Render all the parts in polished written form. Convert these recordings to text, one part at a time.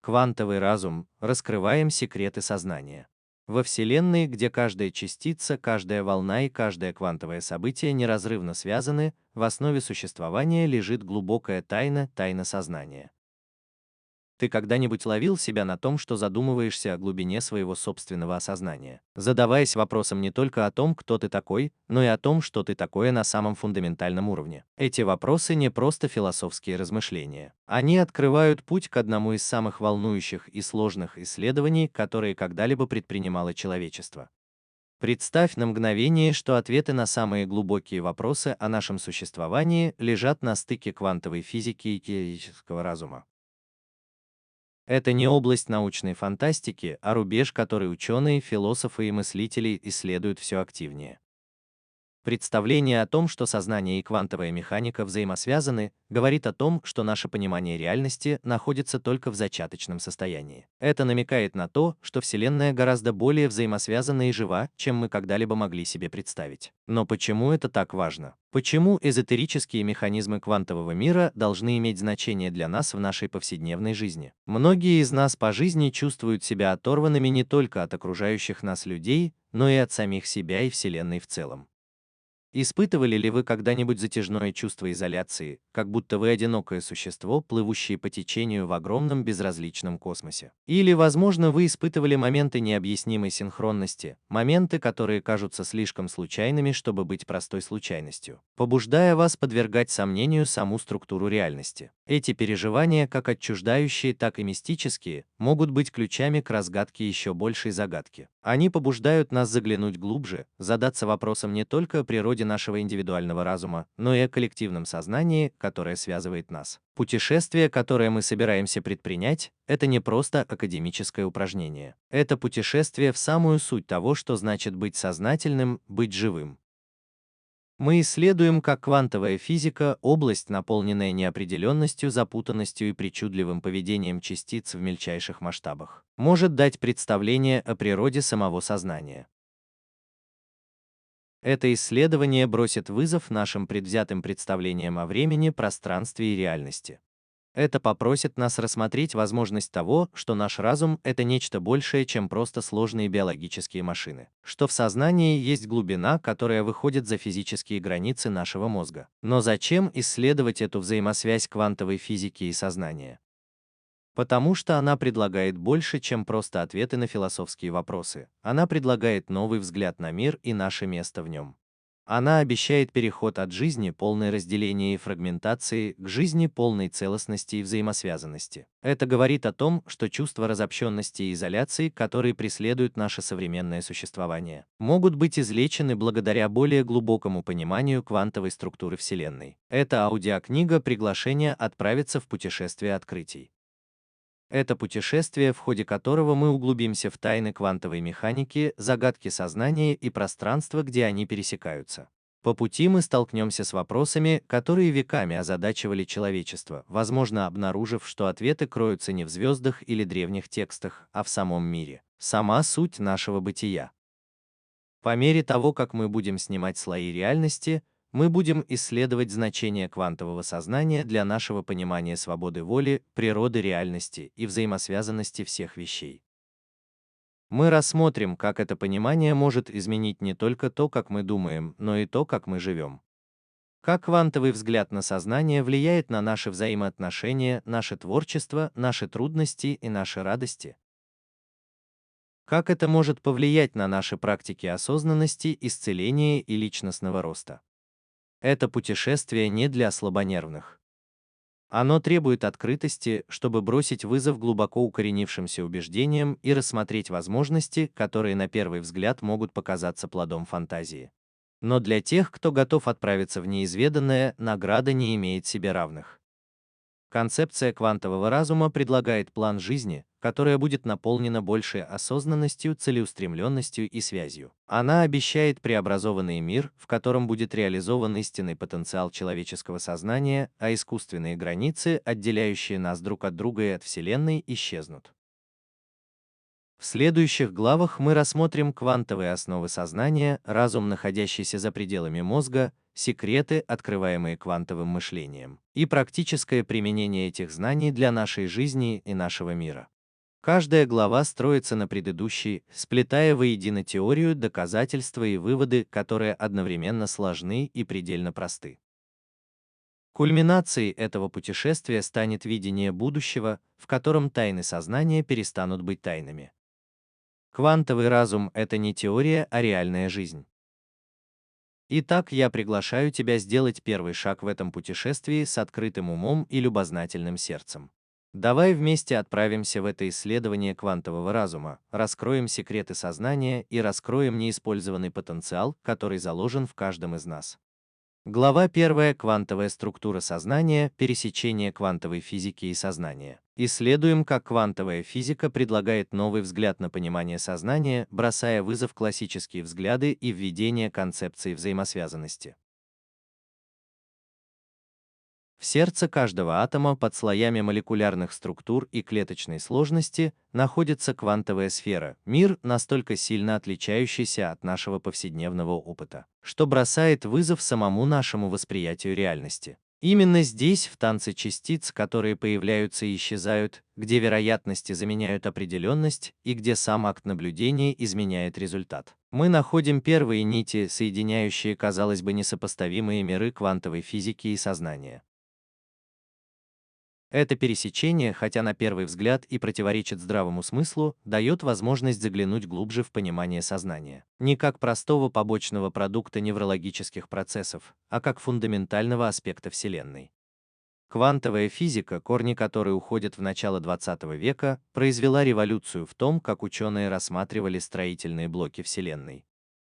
Квантовый разум. Раскрываем секреты сознания. Во Вселенной, где каждая частица, каждая волна и каждое квантовое событие неразрывно связаны, в основе существования лежит глубокая тайна, тайна сознания. Ты когда-нибудь ловил себя на том, что задумываешься о глубине своего собственного осознания, задаваясь вопросом не только о том, кто ты такой, но и о том, что ты такое на самом фундаментальном уровне? Эти вопросы не просто философские размышления. Они открывают путь к одному из самых волнующих и сложных исследований, которые когда-либо предпринимало человечество. Представь на мгновение, что ответы на самые глубокие вопросы о нашем существовании лежат на стыке квантовой физики и теоретического разума. Это не область научной фантастики, а рубеж, который ученые, философы и мыслители исследуют все активнее. Представление о том, что сознание и квантовая механика взаимосвязаны, говорит о том, что наше понимание реальности находится только в зачаточном состоянии. Это намекает на то, что Вселенная гораздо более взаимосвязана и жива, чем мы когда-либо могли себе представить. Но почему это так важно? Почему эзотерические механизмы квантового мира должны иметь значение для нас в нашей повседневной жизни? Многие из нас по жизни чувствуют себя оторванными не только от окружающих нас людей, но и от самих себя и Вселенной в целом. Испытывали ли вы когда-нибудь затяжное чувство изоляции, как будто вы одинокое существо, плывущее по течению в огромном безразличном космосе? Или, возможно, вы испытывали моменты необъяснимой синхронности, моменты, которые кажутся слишком случайными, чтобы быть простой случайностью, побуждая вас подвергать сомнению саму структуру реальности. Эти переживания, как отчуждающие, так и мистические, могут быть ключами к разгадке еще большей загадки. Они побуждают нас заглянуть глубже, задаться вопросом не только о природе нашего индивидуального разума, но и о коллективном сознании, которое связывает нас. Путешествие, которое мы собираемся предпринять, это не просто академическое упражнение. Это путешествие в самую суть того, что значит быть сознательным, быть живым. Мы исследуем, как квантовая физика, область, наполненная неопределенностью, запутанностью и причудливым поведением частиц в мельчайших масштабах, может дать представление о природе самого сознания. Это исследование бросит вызов нашим предвзятым представлениям о времени, пространстве и реальности. Это попросит нас рассмотреть возможность того, что наш разум — это нечто большее, чем просто сложные биологические машины, что в сознании есть глубина, которая выходит за физические границы нашего мозга. Но зачем исследовать эту взаимосвязь квантовой физики и сознания? Потому что она предлагает больше, чем просто ответы на философские вопросы. Она предлагает новый взгляд на мир и наше место в нем. Она обещает переход от жизни, полной разделения и фрагментации, к жизни, полной целостности и взаимосвязанности. Это говорит о том, что чувства разобщенности и изоляции, которые преследуют наше современное существование, могут быть излечены благодаря более глубокому пониманию квантовой структуры Вселенной. Эта аудиокнига — приглашение отправиться в путешествие открытий. Это путешествие, в ходе которого мы углубимся в тайны квантовой механики, загадки сознания и пространства, где они пересекаются. По пути мы столкнемся с вопросами, которые веками озадачивали человечество, возможно, обнаружив, что ответы кроются не в звездах или древних текстах, а в самом мире. Сама суть нашего бытия. По мере того, как мы будем снимать слои реальности, мы будем исследовать значение квантового сознания для нашего понимания свободы воли, природы реальности и взаимосвязанности всех вещей. Мы рассмотрим, как это понимание может изменить не только то, как мы думаем, но и то, как мы живем. Как квантовый взгляд на сознание влияет на наши взаимоотношения, наше творчество, наши трудности и наши радости. Как это может повлиять на наши практики осознанности, исцеления и личностного роста. Это путешествие не для слабонервных. Оно требует открытости, чтобы бросить вызов глубоко укоренившимся убеждениям и рассмотреть возможности, которые на первый взгляд могут показаться плодом фантазии. Но для тех, кто готов отправиться в неизведанное, награда не имеет себе равных. Концепция квантового разума предлагает план жизни, которая будет наполнена большей осознанностью, целеустремленностью и связью. Она обещает преобразованный мир, в котором будет реализован истинный потенциал человеческого сознания, а искусственные границы, отделяющие нас друг от друга и от Вселенной, исчезнут. В следующих главах мы рассмотрим квантовые основы сознания, разум, находящийся за пределами мозга, секреты, открываемые квантовым мышлением, и практическое применение этих знаний для нашей жизни и нашего мира. Каждая глава строится на предыдущей, сплетая воедино теорию, доказательства и выводы, которые одновременно сложны и предельно просты. Кульминацией этого путешествия станет видение будущего, в котором тайны сознания перестанут быть тайнами. Квантовый разум — это не теория, а реальная жизнь. Итак, я приглашаю тебя сделать первый шаг в этом путешествии с открытым умом и любознательным сердцем. Давай вместе отправимся в это исследование квантового разума, раскроем секреты сознания и раскроем неиспользованный потенциал, который заложен в каждом из нас. Глава 1. Квантовая структура сознания, пересечение квантовой физики и сознания. Исследуем, как квантовая физика предлагает новый взгляд на понимание сознания, бросая вызов классические взгляды и введение концепции взаимосвязанности. В сердце каждого атома под слоями молекулярных структур и клеточной сложности находится квантовая сфера, мир, настолько сильно отличающийся от нашего повседневного опыта, что бросает вызов самому нашему восприятию реальности. Именно здесь, в танце частиц, которые появляются и исчезают, где вероятности заменяют определенность и где сам акт наблюдения изменяет результат, мы находим первые нити, соединяющие, казалось бы, несопоставимые миры квантовой физики и сознания. Это пересечение, хотя на первый взгляд и противоречит здравому смыслу, дает возможность заглянуть глубже в понимание сознания. Не как простого побочного продукта неврологических процессов, а как фундаментального аспекта Вселенной. Квантовая физика, корни которой уходят в начало XX века, произвела революцию в том, как ученые рассматривали строительные блоки Вселенной.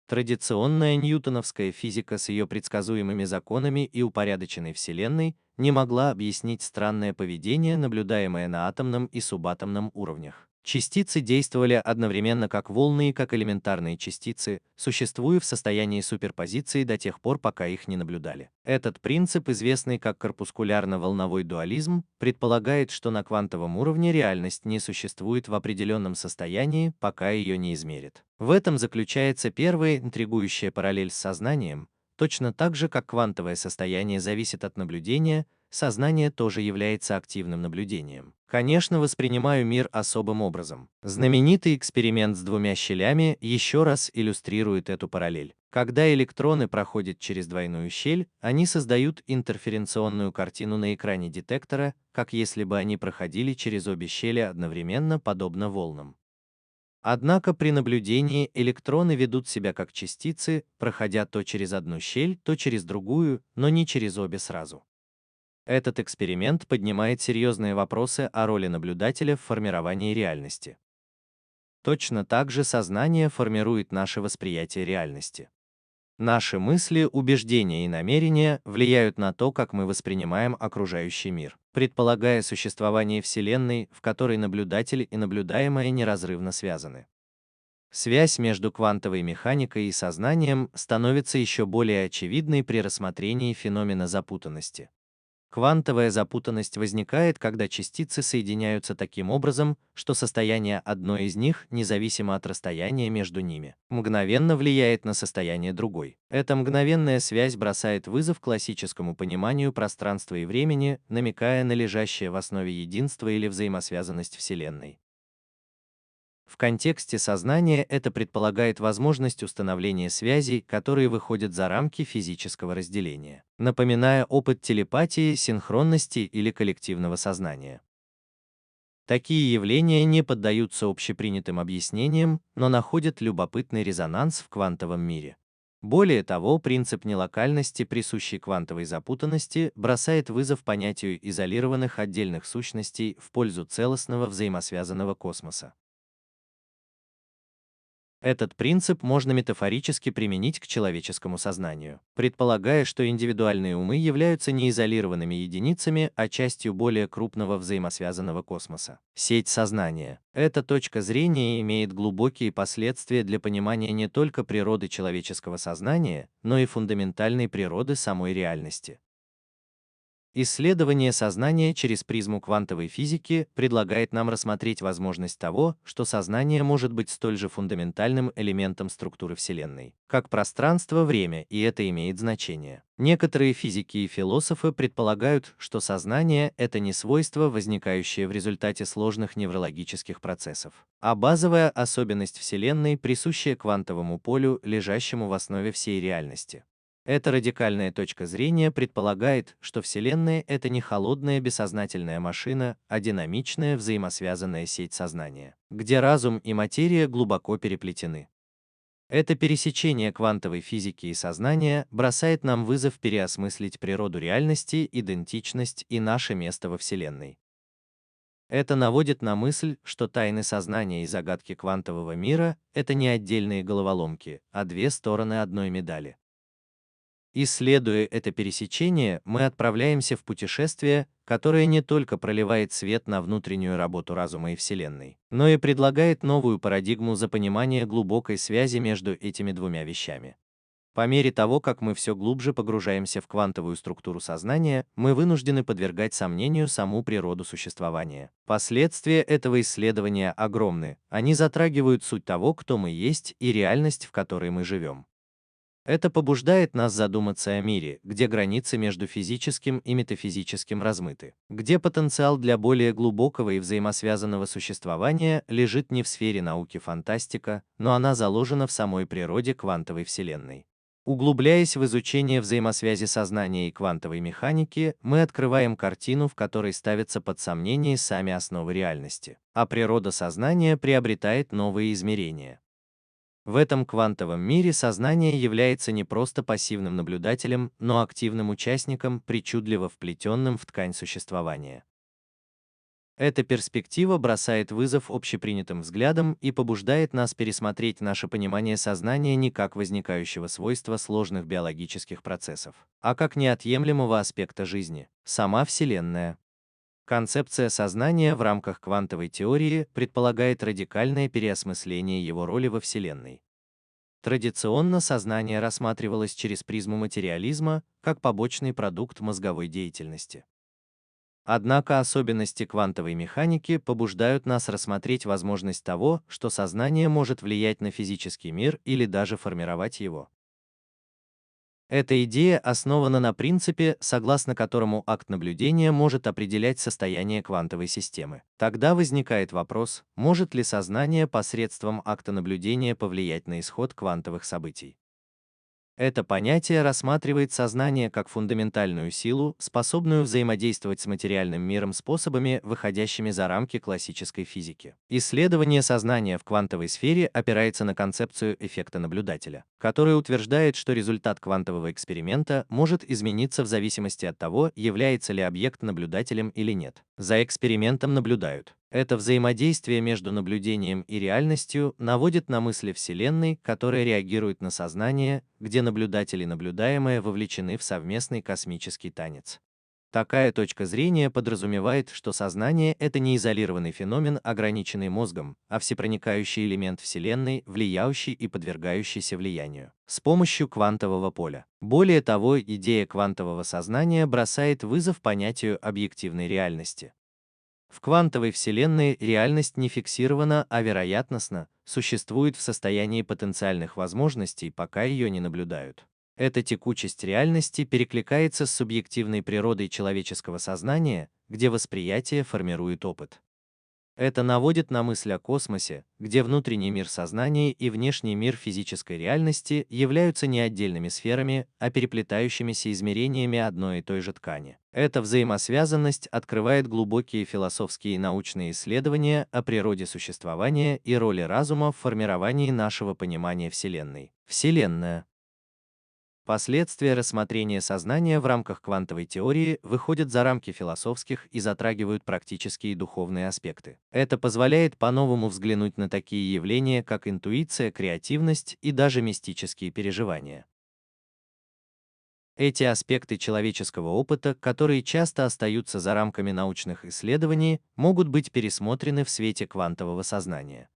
Традиционная ньютоновская физика с ее предсказуемыми законами и упорядоченной Вселенной не могла объяснить странное поведение, наблюдаемое на атомном и субатомном уровнях. Частицы действовали одновременно как волны и как элементарные частицы, существуя в состоянии суперпозиции до тех пор, пока их не наблюдали. Этот принцип, известный как корпускулярно-волновой дуализм, предполагает, что на квантовом уровне реальность не существует в определенном состоянии, пока ее не измерят. В этом заключается первая интригующая параллель с сознанием. Точно так же, как квантовое состояние зависит от наблюдения, сознание тоже является активным наблюдением. Конечно, воспринимаю мир особым образом. Знаменитый эксперимент с двумя щелями еще раз иллюстрирует эту параллель. Когда электроны проходят через двойную щель, они создают интерференционную картину на экране детектора, как если бы они проходили через обе щели одновременно, подобно волнам. Однако при наблюдении электроны ведут себя как частицы, проходя то через одну щель, то через другую, но не через обе сразу. Этот эксперимент поднимает серьезные вопросы о роли наблюдателя в формировании реальности. Точно так же сознание формирует наше восприятие реальности. Наши мысли, убеждения и намерения влияют на то, как мы воспринимаем окружающий мир, предполагая существование Вселенной, в которой наблюдатель и наблюдаемое неразрывно связаны. Связь между квантовой механикой и сознанием становится еще более очевидной при рассмотрении феномена запутанности. Квантовая запутанность возникает, когда частицы соединяются таким образом, что состояние одной из них, независимо от расстояния между ними, мгновенно влияет на состояние другой. Эта мгновенная связь бросает вызов классическому пониманию пространства и времени, намекая на лежащее в основе единство или взаимосвязанность Вселенной. В контексте сознания это предполагает возможность установления связей, которые выходят за рамки физического разделения, напоминая опыт телепатии, синхронности или коллективного сознания. Такие явления не поддаются общепринятым объяснениям, но находят любопытный резонанс в квантовом мире. Более того, принцип нелокальности, присущий квантовой запутанности, бросает вызов понятию изолированных отдельных сущностей в пользу целостного взаимосвязанного космоса. Этот принцип можно метафорически применить к человеческому сознанию, предполагая, что индивидуальные умы являются не изолированными единицами, а частью более крупного взаимосвязанного космоса. Сеть сознания. Эта точка зрения имеет глубокие последствия для понимания не только природы человеческого сознания, но и фундаментальной природы самой реальности. Исследование сознания через призму квантовой физики предлагает нам рассмотреть возможность того, что сознание может быть столь же фундаментальным элементом структуры Вселенной, как пространство-время, и это имеет значение. Некоторые физики и философы предполагают, что сознание — это не свойство, возникающее в результате сложных неврологических процессов, а базовая особенность Вселенной, присущая квантовому полю, лежащему в основе всей реальности. Эта радикальная точка зрения предполагает, что Вселенная — это не холодная бессознательная машина, а динамичная взаимосвязанная сеть сознания, где разум и материя глубоко переплетены. Это пересечение квантовой физики и сознания бросает нам вызов переосмыслить природу реальности, идентичность и наше место во Вселенной. Это наводит на мысль, что тайны сознания и загадки квантового мира — это не отдельные головоломки, а две стороны одной медали. Исследуя это пересечение, мы отправляемся в путешествие, которое не только проливает свет на внутреннюю работу разума и Вселенной, но и предлагает новую парадигму за понимание глубокой связи между этими двумя вещами. По мере того, как мы все глубже погружаемся в квантовую структуру сознания, мы вынуждены подвергать сомнению саму природу существования. Последствия этого исследования огромны, они затрагивают суть того, кто мы есть, и реальность, в которой мы живем. Это побуждает нас задуматься о мире, где границы между физическим и метафизическим размыты, где потенциал для более глубокого и взаимосвязанного существования лежит не в сфере науки фантастика, но она заложена в самой природе квантовой Вселенной. Углубляясь в изучение взаимосвязи сознания и квантовой механики, мы открываем картину, в которой ставятся под сомнение сами основы реальности, а природа сознания приобретает новые измерения. В этом квантовом мире сознание является не просто пассивным наблюдателем, но активным участником, причудливо вплетенным в ткань существования. Эта перспектива бросает вызов общепринятым взглядам и побуждает нас пересмотреть наше понимание сознания не как возникающего свойства сложных биологических процессов, а как неотъемлемого аспекта жизни, сама Вселенная. Концепция сознания в рамках квантовой теории предполагает радикальное переосмысление его роли во Вселенной. Традиционно сознание рассматривалось через призму материализма, как побочный продукт мозговой деятельности. Однако особенности квантовой механики побуждают нас рассмотреть возможность того, что сознание может влиять на физический мир или даже формировать его. Эта идея основана на принципе, согласно которому акт наблюдения может определять состояние квантовой системы. Тогда возникает вопрос, может ли сознание посредством акта наблюдения повлиять на исход квантовых событий. Это понятие рассматривает сознание как фундаментальную силу, способную взаимодействовать с материальным миром способами, выходящими за рамки классической физики. Исследование сознания в квантовой сфере опирается на концепцию эффекта наблюдателя, который утверждает, что результат квантового эксперимента может измениться в зависимости от того, является ли объект наблюдателем или нет. За экспериментом наблюдают. Это взаимодействие между наблюдением и реальностью наводит на мысли Вселенной, которая реагирует на сознание, где наблюдатель и наблюдаемое вовлечены в совместный космический танец. Такая точка зрения подразумевает, что сознание — это не изолированный феномен, ограниченный мозгом, а всепроникающий элемент Вселенной, влияющий и подвергающийся влиянию с помощью квантового поля. Более того, идея квантового сознания бросает вызов понятию объективной реальности. В квантовой Вселенной реальность не фиксирована, а вероятностно существует в состоянии потенциальных возможностей, пока ее не наблюдают. Эта текучесть реальности перекликается с субъективной природой человеческого сознания, где восприятие формирует опыт. Это наводит на мысль о космосе, где внутренний мир сознания и внешний мир физической реальности являются не отдельными сферами, а переплетающимися измерениями одной и той же ткани. Эта взаимосвязанность открывает глубокие философские и научные исследования о природе существования и роли разума в формировании нашего понимания Вселенной. Вселенная. Последствия рассмотрения сознания в рамках квантовой теории выходят за рамки философских и затрагивают практические и духовные аспекты. Это позволяет по-новому взглянуть на такие явления, как интуиция, креативность и даже мистические переживания. Эти аспекты человеческого опыта, которые часто остаются за рамками научных исследований, могут быть пересмотрены в свете квантового сознания.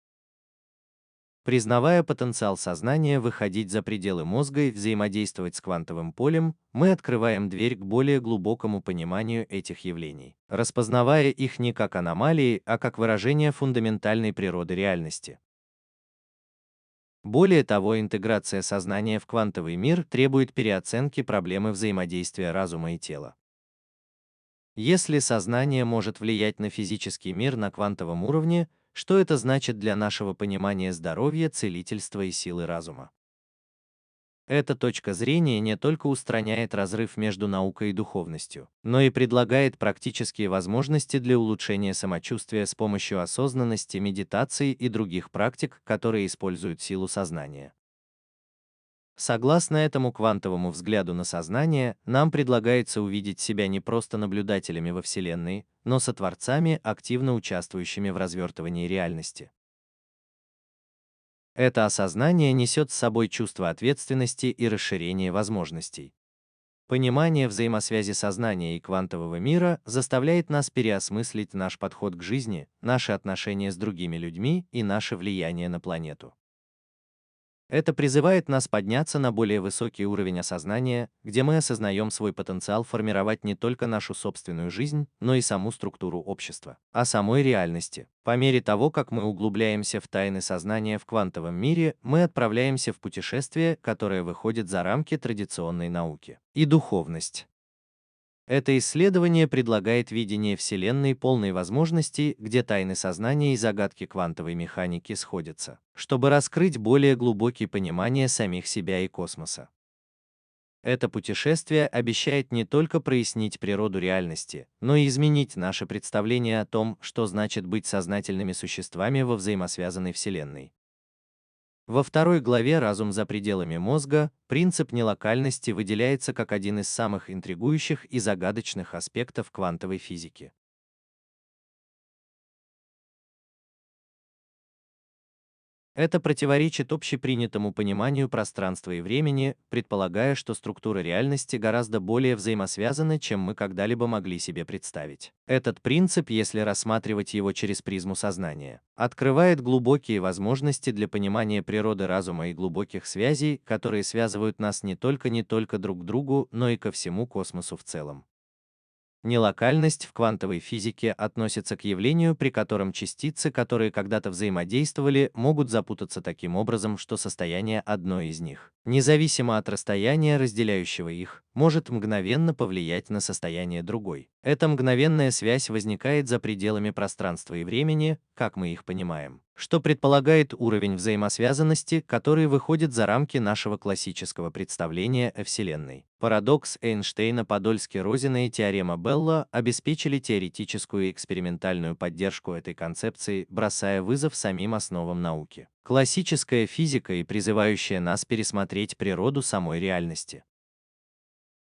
Признавая потенциал сознания выходить за пределы мозга и взаимодействовать с квантовым полем, мы открываем дверь к более глубокому пониманию этих явлений, распознавая их не как аномалии, а как выражение фундаментальной природы реальности. Более того, интеграция сознания в квантовый мир требует переоценки проблемы взаимодействия разума и тела. Если сознание может влиять на физический мир на квантовом уровне, что это значит для нашего понимания здоровья, целительства и силы разума? Эта точка зрения не только устраняет разрыв между наукой и духовностью, но и предлагает практические возможности для улучшения самочувствия с помощью осознанности, медитации и других практик, которые используют силу сознания. Согласно этому квантовому взгляду на сознание, нам предлагается увидеть себя не просто наблюдателями во Вселенной, но сотворцами, активно участвующими в развертывании реальности. Это осознание несет с собой чувство ответственности и расширение возможностей. Понимание взаимосвязи сознания и квантового мира заставляет нас переосмыслить наш подход к жизни, наши отношения с другими людьми и наше влияние на планету. Это призывает нас подняться на более высокий уровень осознания, где мы осознаем свой потенциал формировать не только нашу собственную жизнь, но и саму структуру общества, а самой реальности. По мере того, как мы углубляемся в тайны сознания в квантовом мире, мы отправляемся в путешествие, которое выходит за рамки традиционной науки и духовность. Это исследование предлагает видение Вселенной полной возможностей, где тайны сознания и загадки квантовой механики сходятся, чтобы раскрыть более глубокие понимания самих себя и космоса. Это путешествие обещает не только прояснить природу реальности, но и изменить наше представление о том, что значит быть сознательными существами во взаимосвязанной Вселенной. Во второй главе «Разум за пределами мозга» принцип нелокальности выделяется как один из самых интригующих и загадочных аспектов квантовой физики. Это противоречит общепринятому пониманию пространства и времени, предполагая, что структура реальности гораздо более взаимосвязана, чем мы когда-либо могли себе представить. Этот принцип, если рассматривать его через призму сознания, открывает глубокие возможности для понимания природы разума и глубоких связей, которые связывают нас не только друг к другу, но и ко всему космосу в целом. Нелокальность в квантовой физике относится к явлению, при котором частицы, которые когда-то взаимодействовали, могут запутаться таким образом, что состояние одной из них, независимо от расстояния, разделяющего их, может мгновенно повлиять на состояние другой. Эта мгновенная связь возникает за пределами пространства и времени, как мы их понимаем, что предполагает уровень взаимосвязанности, который выходит за рамки нашего классического представления о Вселенной. Парадокс Эйнштейна, Подольски-Розина и теорема Белла обеспечили теоретическую и экспериментальную поддержку этой концепции, бросая вызов самим основам науки. Классическая физика и призывающая нас пересмотреть природу самой реальности.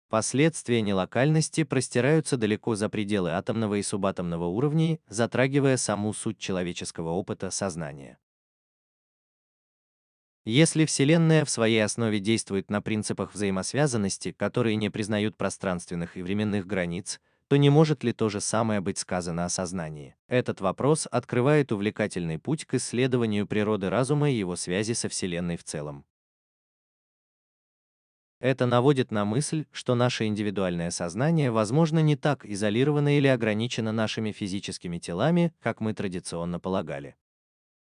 Последствия нелокальности простираются далеко за пределы атомного и субатомного уровней, затрагивая саму суть человеческого опыта сознания. Если Вселенная в своей основе действует на принципах взаимосвязанности, которые не признают пространственных и временных границ, то не может ли то же самое быть сказано о сознании? Этот вопрос открывает увлекательный путь к исследованию природы разума и его связи со Вселенной в целом. Это наводит на мысль, что наше индивидуальное сознание, возможно, не так изолировано или ограничено нашими физическими телами, как мы традиционно полагали.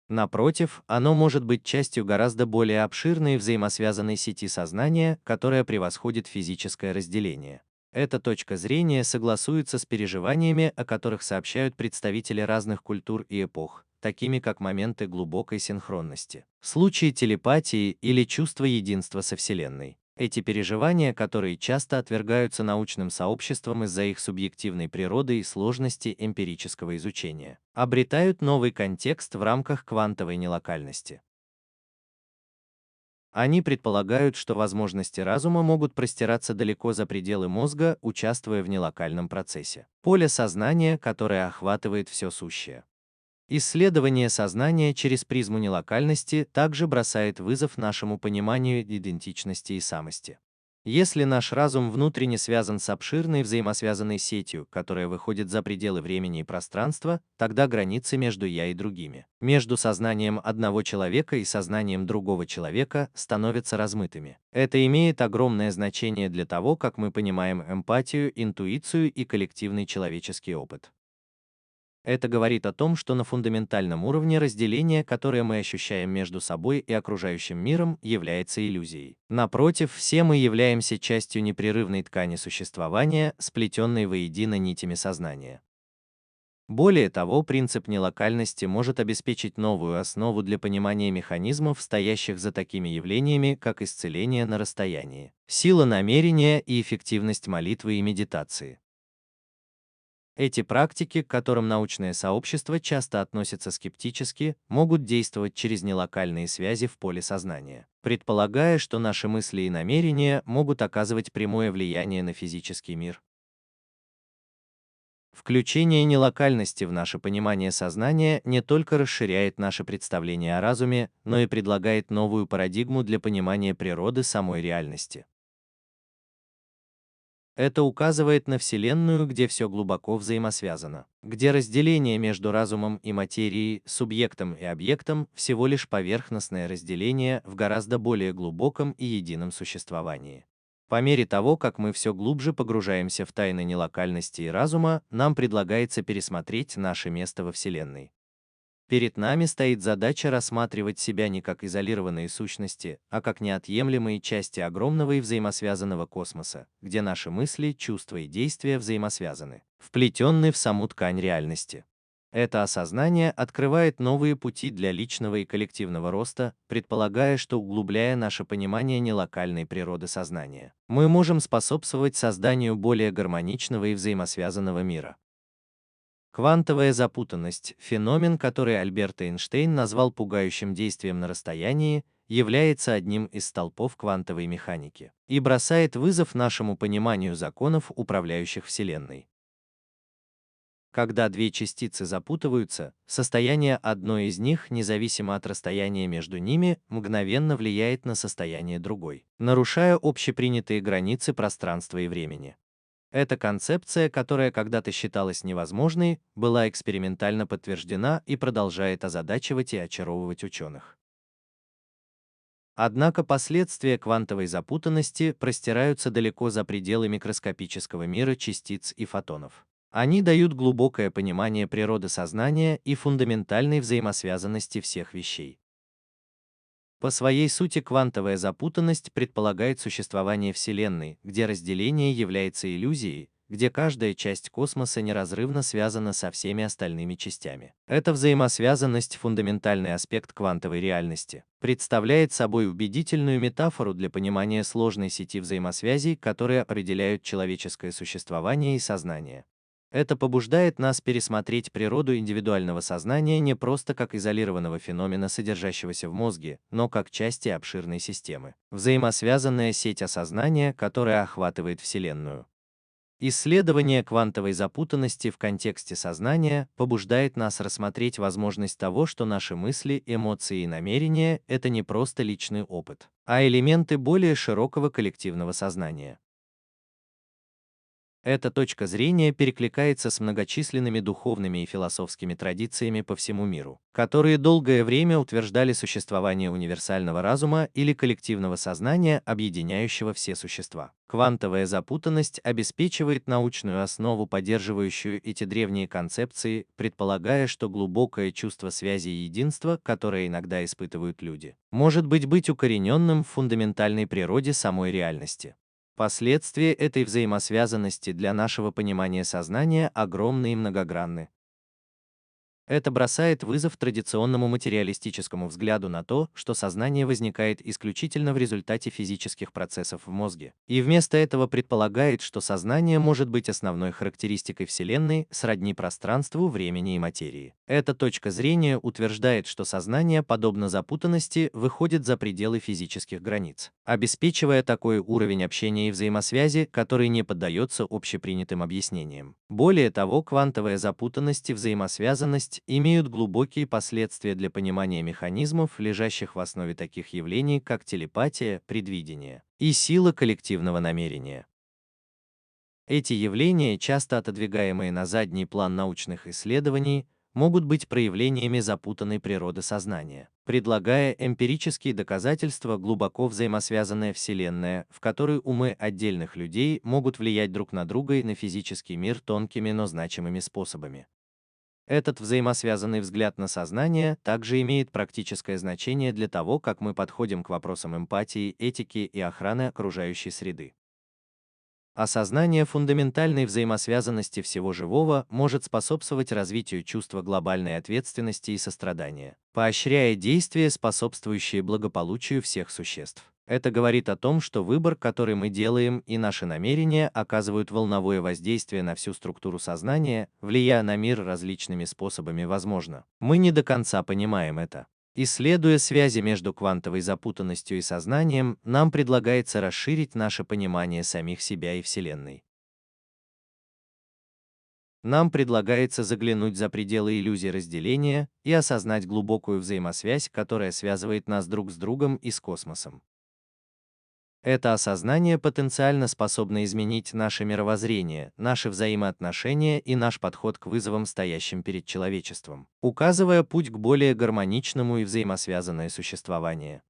Напротив, оно может быть частью гораздо более обширной и взаимосвязанной сети сознания, которая превосходит физическое разделение. Эта точка зрения согласуется с переживаниями, о которых сообщают представители разных культур и эпох, такими как моменты глубокой синхронности, случаи телепатии или чувство единства со Вселенной. Эти переживания, которые часто отвергаются научным сообществом из-за их субъективной природы и сложности эмпирического изучения, обретают новый контекст в рамках квантовой нелокальности. Они предполагают, что возможности разума могут простираться далеко за пределы мозга, участвуя в нелокальном процессе. Поле сознания, которое охватывает все сущее. Исследование сознания через призму нелокальности также бросает вызов нашему пониманию идентичности и самости. Если наш разум внутренне связан с обширной взаимосвязанной сетью, которая выходит за пределы времени и пространства, тогда границы между «я» и другими, между сознанием одного человека и сознанием другого человека становятся размытыми. Это имеет огромное значение для того, как мы понимаем эмпатию, интуицию и коллективный человеческий опыт. Это говорит о том, что на фундаментальном уровне разделение, которое мы ощущаем между собой и окружающим миром, является иллюзией. Напротив, все мы являемся частью непрерывной ткани существования, сплетенной воедино нитями сознания. Более того, принцип нелокальности может обеспечить новую основу для понимания механизмов, стоящих за такими явлениями, как исцеление на расстоянии, сила намерения и эффективность молитвы и медитации. Эти практики, к которым научное сообщество часто относится скептически, могут действовать через нелокальные связи в поле сознания, предполагая, что наши мысли и намерения могут оказывать прямое влияние на физический мир. Включение нелокальности в наше понимание сознания не только расширяет наше представление о разуме, но и предлагает новую парадигму для понимания природы самой реальности. Это указывает на Вселенную, где все глубоко взаимосвязано, где разделение между разумом и материей, субъектом и объектом всего лишь поверхностное разделение в гораздо более глубоком и едином существовании. По мере того, как мы все глубже погружаемся в тайны нелокальности и разума, нам предлагается пересмотреть наше место во Вселенной. Перед нами стоит задача рассматривать себя не как изолированные сущности, а как неотъемлемые части огромного и взаимосвязанного космоса, где наши мысли, чувства и действия взаимосвязаны, вплетенные в саму ткань реальности. Это осознание открывает новые пути для личного и коллективного роста, предполагая, что, углубляя наше понимание нелокальной природы сознания, мы можем способствовать созданию более гармоничного и взаимосвязанного мира. Квантовая запутанность, феномен, который Альберт Эйнштейн назвал пугающим действием на расстоянии, является одним из столпов квантовой механики и бросает вызов нашему пониманию законов, управляющих Вселенной. Когда две частицы запутываются, состояние одной из них, независимо от расстояния между ними, мгновенно влияет на состояние другой, нарушая общепринятые границы пространства и времени. Эта концепция, которая когда-то считалась невозможной, была экспериментально подтверждена и продолжает озадачивать и очаровывать ученых. Однако последствия квантовой запутанности простираются далеко за пределы микроскопического мира частиц и фотонов. Они дают глубокое понимание природы сознания и фундаментальной взаимосвязанности всех вещей. По своей сути, квантовая запутанность предполагает существование Вселенной, где разделение является иллюзией, где каждая часть космоса неразрывно связана со всеми остальными частями. Эта взаимосвязанность, фундаментальный аспект квантовой реальности, представляет собой убедительную метафору для понимания сложной сети взаимосвязей, которые определяют человеческое существование и сознание. Это побуждает нас пересмотреть природу индивидуального сознания не просто как изолированного феномена, содержащегося в мозге, но как части обширной системы. Взаимосвязанная сеть осознания, которая охватывает Вселенную. Исследование квантовой запутанности в контексте сознания побуждает нас рассмотреть возможность того, что наши мысли, эмоции и намерения — это не просто личный опыт, а элементы более широкого коллективного сознания. Эта точка зрения перекликается с многочисленными духовными и философскими традициями по всему миру, которые долгое время утверждали существование универсального разума или коллективного сознания, объединяющего все существа. Квантовая запутанность обеспечивает научную основу, поддерживающую эти древние концепции, предполагая, что глубокое чувство связи и единства, которое иногда испытывают люди, может быть укорененным в фундаментальной природе самой реальности. Последствия этой взаимосвязанности для нашего понимания сознания огромны и многогранны. Это бросает вызов традиционному материалистическому взгляду на то, что сознание возникает исключительно в результате физических процессов в мозге, и вместо этого предполагает, что сознание может быть основной характеристикой Вселенной, сродни пространству, времени и материи. Эта точка зрения утверждает, что сознание, подобно запутанности, выходит за пределы физических границ, обеспечивая такой уровень общения и взаимосвязи, который не поддается общепринятым объяснениям. Более того, квантовая запутанность и взаимосвязанность взаимосвязанность имеют глубокие последствия для понимания механизмов, лежащих в основе таких явлений, как телепатия, предвидение и сила коллективного намерения. Эти явления, часто отодвигаемые на задний план научных исследований, могут быть проявлениями запутанной природы сознания, предлагая эмпирические доказательства глубоко взаимосвязанная Вселенная, в которой умы отдельных людей могут влиять друг на друга и на физический мир тонкими, но значимыми способами. Этот взаимосвязанный взгляд на сознание также имеет практическое значение для того, как мы подходим к вопросам эмпатии, этики и охраны окружающей среды. Осознание фундаментальной взаимосвязанности всего живого может способствовать развитию чувства глобальной ответственности и сострадания, поощряя действия, способствующие благополучию всех существ. Это говорит о том, что выбор, который мы делаем, и наши намерения оказывают волновое воздействие на всю структуру сознания, влияя на мир различными способами, возможно. Мы не до конца понимаем это. Исследуя связи между квантовой запутанностью и сознанием, нам предлагается расширить наше понимание самих себя и Вселенной. Нам предлагается заглянуть за пределы иллюзий разделения и осознать глубокую взаимосвязь, которая связывает нас друг с другом и с космосом. Это осознание потенциально способно изменить наше мировоззрение, наши взаимоотношения и наш подход к вызовам, стоящим перед человечеством, указывая путь к более гармоничному и взаимосвязанное существованию.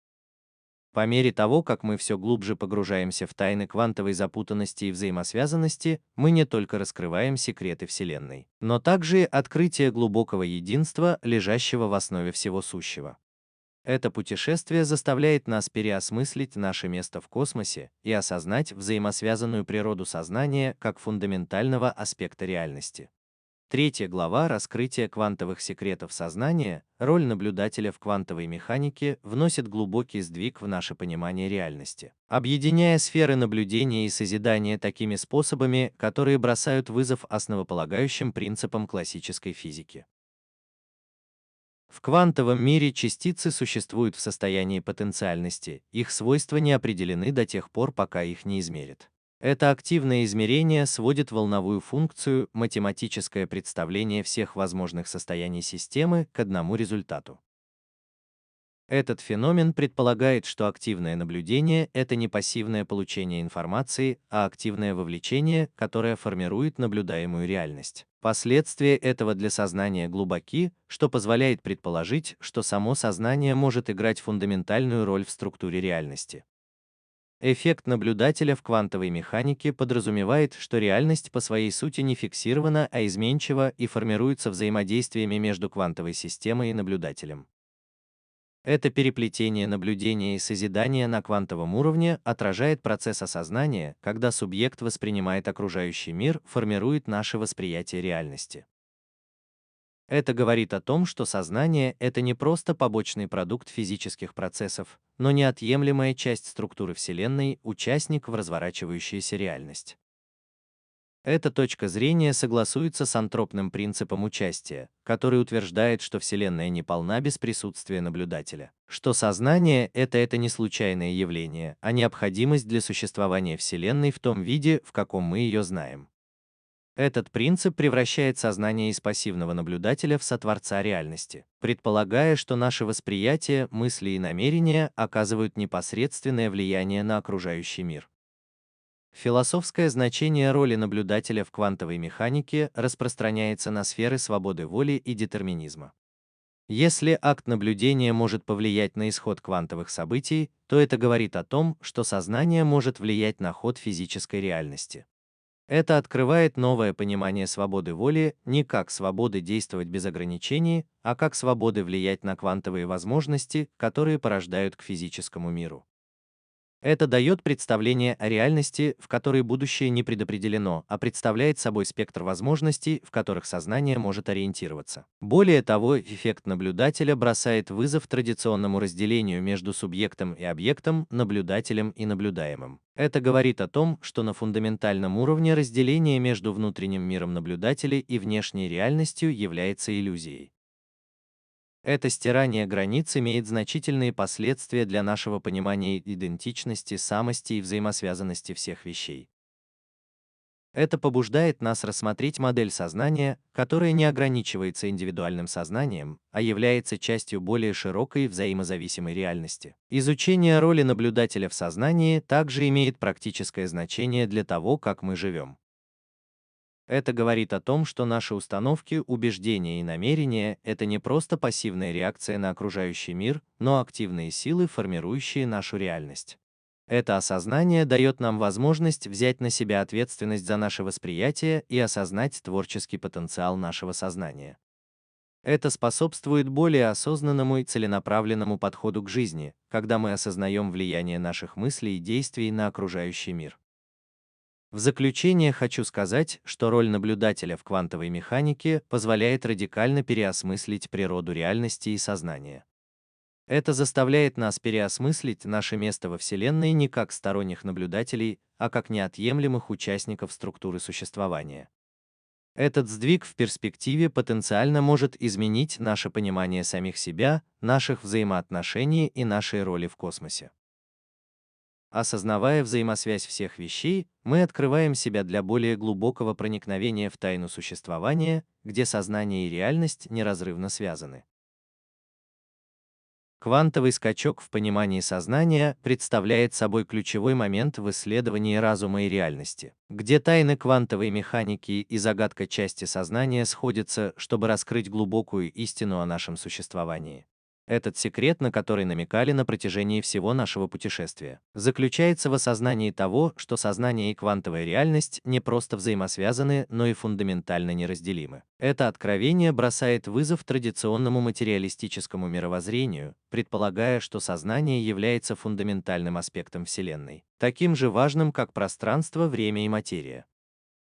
По мере того, как мы все глубже погружаемся в тайны квантовой запутанности и взаимосвязанности, мы не только раскрываем секреты Вселенной, но также открытие глубокого единства, лежащего в основе всего сущего. Это путешествие заставляет нас переосмыслить наше место в космосе и осознать взаимосвязанную природу сознания как фундаментального аспекта реальности. Третья глава «Раскрытие квантовых секретов сознания. Роль наблюдателя в квантовой механике» вносит глубокий сдвиг в наше понимание реальности, объединяя сферы наблюдения и созидания такими способами, которые бросают вызов основополагающим принципам классической физики. В квантовом мире частицы существуют в состоянии потенциальности, их свойства не определены до тех пор, пока их не измерят. Это активное измерение сводит волновую функцию, математическое представление всех возможных состояний системы, к одному результату. Этот феномен предполагает, что активное наблюдение — это не пассивное получение информации, а активное вовлечение, которое формирует наблюдаемую реальность. Последствия этого для сознания глубоки, что позволяет предположить, что само сознание может играть фундаментальную роль в структуре реальности. Эффект наблюдателя в квантовой механике подразумевает, что реальность по своей сути не фиксирована, а изменчива и формируется взаимодействиями между квантовой системой и наблюдателем. Это переплетение наблюдения и созидания на квантовом уровне отражает процесс осознания, когда субъект воспринимает окружающий мир, формирует наше восприятие реальности. Это говорит о том, что сознание — это не просто побочный продукт физических процессов, но неотъемлемая часть структуры Вселенной, участник в разворачивающейся реальность. Эта точка зрения согласуется с антропным принципом участия, который утверждает, что Вселенная не полна без присутствия наблюдателя, что сознание — это не случайное явление, а необходимость для существования Вселенной в том виде, в каком мы ее знаем. Этот принцип превращает сознание из пассивного наблюдателя в сотворца реальности, предполагая, что наше восприятие, мысли и намерения оказывают непосредственное влияние на окружающий мир. Философское значение роли наблюдателя в квантовой механике распространяется на сферы свободы воли и детерминизма. Если акт наблюдения может повлиять на исход квантовых событий, то это говорит о том, что сознание может влиять на ход физической реальности. Это открывает новое понимание свободы воли не как свободы действовать без ограничений, а как свободы влиять на квантовые возможности, которые порождают к физическому миру. Это дает представление о реальности, в которой будущее не предопределено, а представляет собой спектр возможностей, в которых сознание может ориентироваться. Более того, эффект наблюдателя бросает вызов традиционному разделению между субъектом и объектом, наблюдателем и наблюдаемым. Это говорит о том, что на фундаментальном уровне разделение между внутренним миром наблюдателя и внешней реальностью является иллюзией. Это стирание границ имеет значительные последствия для нашего понимания идентичности, самости и взаимосвязанности всех вещей. Это побуждает нас рассмотреть модель сознания, которая не ограничивается индивидуальным сознанием, а является частью более широкой взаимозависимой реальности. Изучение роли наблюдателя в сознании также имеет практическое значение для того, как мы живем. Это говорит о том, что наши установки, убеждения и намерения — это не просто пассивная реакция на окружающий мир, но активные силы, формирующие нашу реальность. Это осознание дает нам возможность взять на себя ответственность за наше восприятие и осознать творческий потенциал нашего сознания. Это способствует более осознанному и целенаправленному подходу к жизни, когда мы осознаем влияние наших мыслей и действий на окружающий мир. В заключение хочу сказать, что роль наблюдателя в квантовой механике позволяет радикально переосмыслить природу реальности и сознания. Это заставляет нас переосмыслить наше место во Вселенной не как сторонних наблюдателей, а как неотъемлемых участников структуры существования. Этот сдвиг в перспективе потенциально может изменить наше понимание самих себя, наших взаимоотношений и нашей роли в космосе. Осознавая взаимосвязь всех вещей, мы открываем себя для более глубокого проникновения в тайну существования, где сознание и реальность неразрывно связаны. Квантовый скачок в понимании сознания представляет собой ключевой момент в исследовании разума и реальности, где тайны квантовой механики и загадка части сознания сходятся, чтобы раскрыть глубокую истину о нашем существовании. Этот секрет, на который намекали на протяжении всего нашего путешествия, заключается в осознании того, что сознание и квантовая реальность не просто взаимосвязаны, но и фундаментально неразделимы. Это откровение бросает вызов традиционному материалистическому мировоззрению, предполагая, что сознание является фундаментальным аспектом Вселенной, таким же важным, как пространство, время и материя.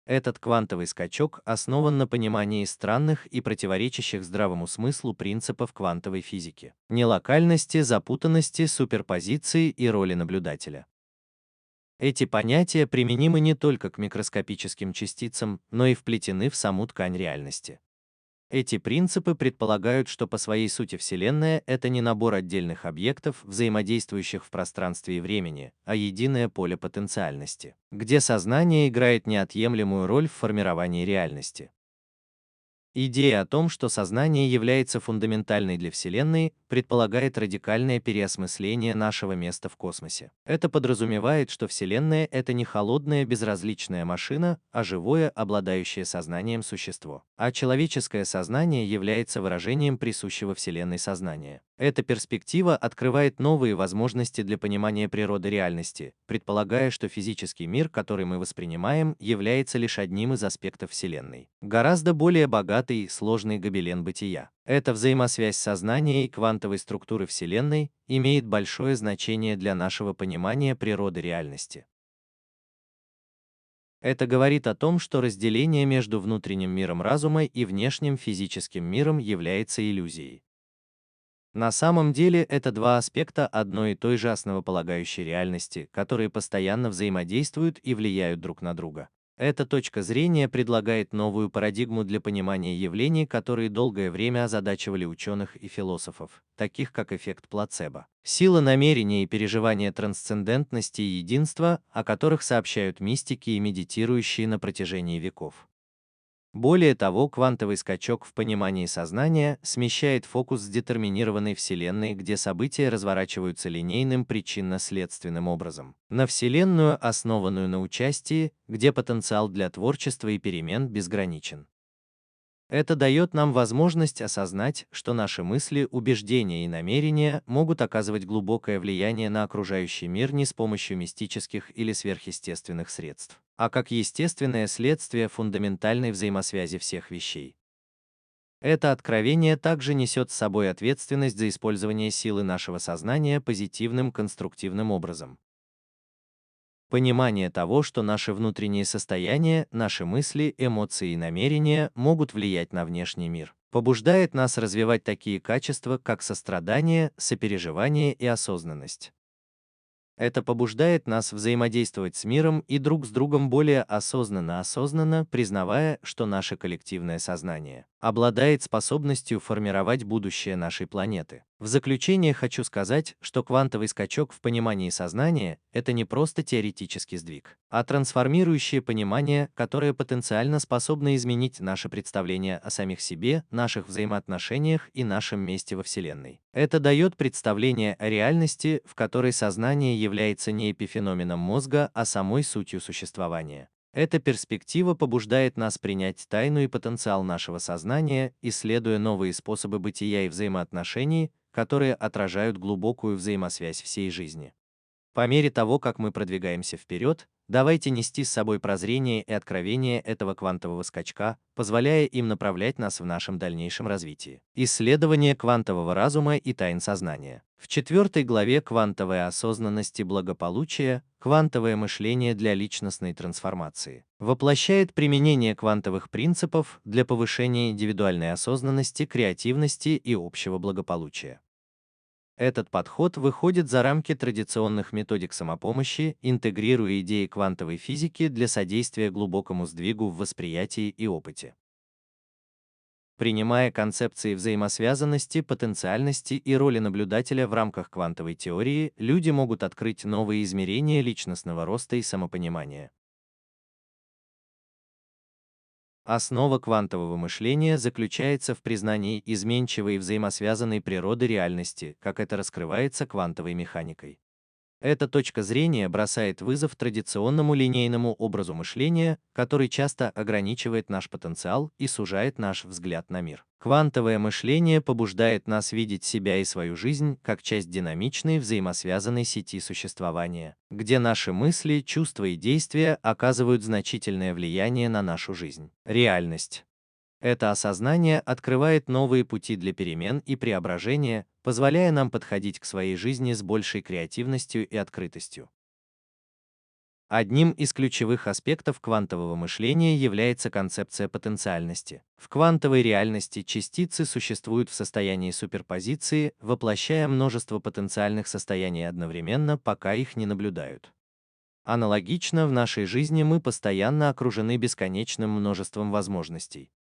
Этот квантовый скачок основан на понимании странных и противоречащих здравому смыслу принципов квантовой физики: нелокальности, запутанности, суперпозиции и роли наблюдателя. Эти понятия применимы не только к микроскопическим частицам, но и вплетены в саму ткань реальности. Эти принципы предполагают, что по своей сути Вселенная — это не набор отдельных объектов, взаимодействующих в пространстве и времени, а единое поле потенциальности, где сознание играет неотъемлемую роль в формировании реальности. Идея о том, что сознание является фундаментальной для Вселенной, предполагает радикальное переосмысление нашего места в космосе. Это подразумевает, что Вселенная — это не холодная безразличная машина, а живое, обладающее сознанием существо. А человеческое сознание является выражением присущего Вселенной сознания. Эта перспектива открывает новые возможности для понимания природы реальности, предполагая, что физический мир, который мы воспринимаем, является лишь одним из аспектов Вселенной, гораздо более богатый и сложный гобелен бытия. Эта взаимосвязь сознания и квантовой структуры Вселенной имеет большое значение для нашего понимания природы реальности. Это говорит о том, что разделение между внутренним миром разума и внешним физическим миром является иллюзией. На самом деле это два аспекта одной и той же основополагающей реальности, которые постоянно взаимодействуют и влияют друг на друга. Эта точка зрения предлагает новую парадигму для понимания явлений, которые долгое время озадачивали ученых и философов, таких как эффект плацебо, сила намерения и переживания трансцендентности и единства, о которых сообщают мистики и медитирующие на протяжении веков. Более того, квантовый скачок в понимании сознания смещает фокус с детерминированной Вселенной, где события разворачиваются линейным причинно-следственным образом, на Вселенную, основанную на участии, где потенциал для творчества и перемен безграничен. Это дает нам возможность осознать, что наши мысли, убеждения и намерения могут оказывать глубокое влияние на окружающий мир не с помощью мистических или сверхъестественных средств, а как естественное следствие фундаментальной взаимосвязи всех вещей. Это откровение также несет с собой ответственность за использование силы нашего сознания позитивным, конструктивным образом. Понимание того, что наши внутренние состояния, наши мысли, эмоции и намерения могут влиять на внешний мир, побуждает нас развивать такие качества, как сострадание, сопереживание и осознанность. Это побуждает нас взаимодействовать с миром и друг с другом более осознанно, признавая, что наше коллективное сознание обладает способностью формировать будущее нашей планеты. В заключение хочу сказать, что квантовый скачок в понимании сознания — это не просто теоретический сдвиг, а трансформирующее понимание, которое потенциально способно изменить наше представление о самих себе, наших взаимоотношениях и нашем месте во Вселенной. Это дает представление о реальности, в которой сознание является не эпифеноменом мозга, а самой сутью существования. Эта перспектива побуждает нас принять тайну и потенциал нашего сознания, исследуя новые способы бытия и взаимоотношений, которые отражают глубокую взаимосвязь всей жизни. По мере того, как мы продвигаемся вперед, давайте нести с собой прозрение и откровение этого квантового скачка, позволяя им направлять нас в нашем дальнейшем развитии. Исследование квантового разума и тайн сознания. В 4 главе «Квантовая осознанность и благополучие. Квантовое мышление для личностной трансформации» воплощает применение квантовых принципов для повышения индивидуальной осознанности, креативности и общего благополучия. Этот подход выходит за рамки традиционных методик самопомощи, интегрируя идеи квантовой физики для содействия глубокому сдвигу в восприятии и опыте. Принимая концепции взаимосвязанности, потенциальности и роли наблюдателя в рамках квантовой теории, люди могут открыть новые измерения личностного роста и самопонимания. Основа квантового мышления заключается в признании изменчивой и взаимосвязанной природы реальности, как это раскрывается квантовой механикой. Эта точка зрения бросает вызов традиционному линейному образу мышления, который часто ограничивает наш потенциал и сужает наш взгляд на мир. Квантовое мышление побуждает нас видеть себя и свою жизнь как часть динамичной, взаимосвязанной сети существования, где наши мысли, чувства и действия оказывают значительное влияние на нашу жизнь. Реальность. Это осознание открывает новые пути для перемен и преображения, позволяя нам подходить к своей жизни с большей креативностью и открытостью. Одним из ключевых аспектов квантового мышления является концепция потенциальности. В квантовой реальности частицы существуют в состоянии суперпозиции, воплощая множество потенциальных состояний одновременно, пока их не наблюдают. Аналогично, в нашей жизни мы постоянно окружены бесконечным множеством возможностей.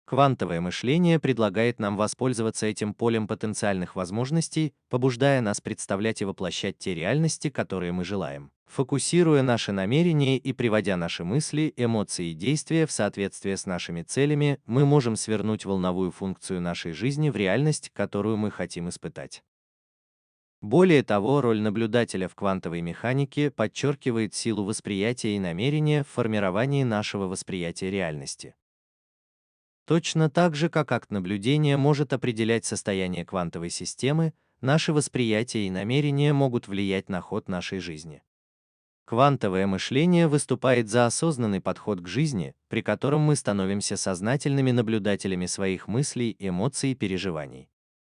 Квантовое мышление предлагает нам воспользоваться этим полем потенциальных возможностей, побуждая нас представлять и воплощать те реальности, которые мы желаем. Фокусируя наши намерения и приводя наши мысли, эмоции и действия в соответствие с нашими целями, мы можем свернуть волновую функцию нашей жизни в реальность, которую мы хотим испытать. Более того, роль наблюдателя в квантовой механике подчеркивает силу восприятия и намерения в формировании нашего восприятия реальности. Точно так же, как акт наблюдения может определять состояние квантовой системы, наши восприятия и намерения могут влиять на ход нашей жизни. Квантовое мышление выступает за осознанный подход к жизни, при котором мы становимся сознательными наблюдателями своих мыслей, эмоций и переживаний.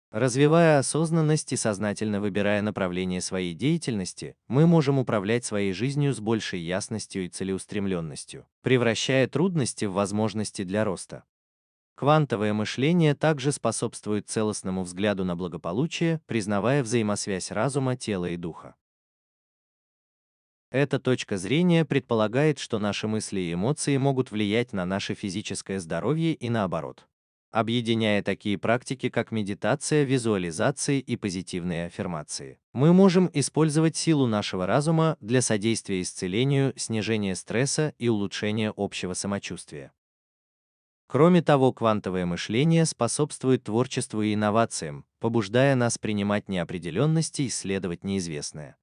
Развивая осознанность и сознательно выбирая направление своей деятельности, мы можем управлять своей жизнью с большей ясностью и целеустремленностью, превращая трудности в возможности для роста. Квантовое мышление также способствует целостному взгляду на благополучие, признавая взаимосвязь разума, тела и духа. Эта точка зрения предполагает, что наши мысли и эмоции могут влиять на наше физическое здоровье и наоборот. Объединяя такие практики, как медитация, визуализации и позитивные аффирмации, мы можем использовать силу нашего разума для содействия исцелению, снижения стресса и улучшения общего самочувствия. Кроме того, квантовое мышление способствует творчеству и инновациям, побуждая нас принимать неопределенности и исследовать неизвестное.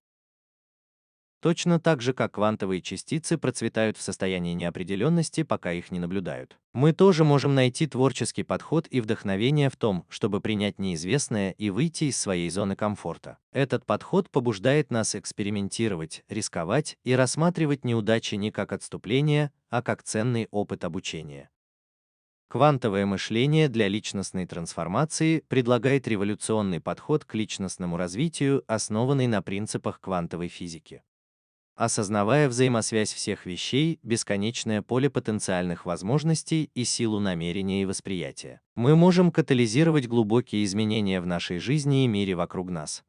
Точно так же, как квантовые частицы процветают в состоянии неопределенности, пока их не наблюдают. Мы тоже можем найти творческий подход и вдохновение в том, чтобы принять неизвестное и выйти из своей зоны комфорта. Этот подход побуждает нас экспериментировать, рисковать и рассматривать неудачи не как отступление, а как ценный опыт обучения. Квантовое мышление для личностной трансформации предлагает революционный подход к личностному развитию, основанный на принципах квантовой физики. Осознавая взаимосвязь всех вещей, бесконечное поле потенциальных возможностей и силу намерения и восприятия, мы можем катализировать глубокие изменения в нашей жизни и мире вокруг нас.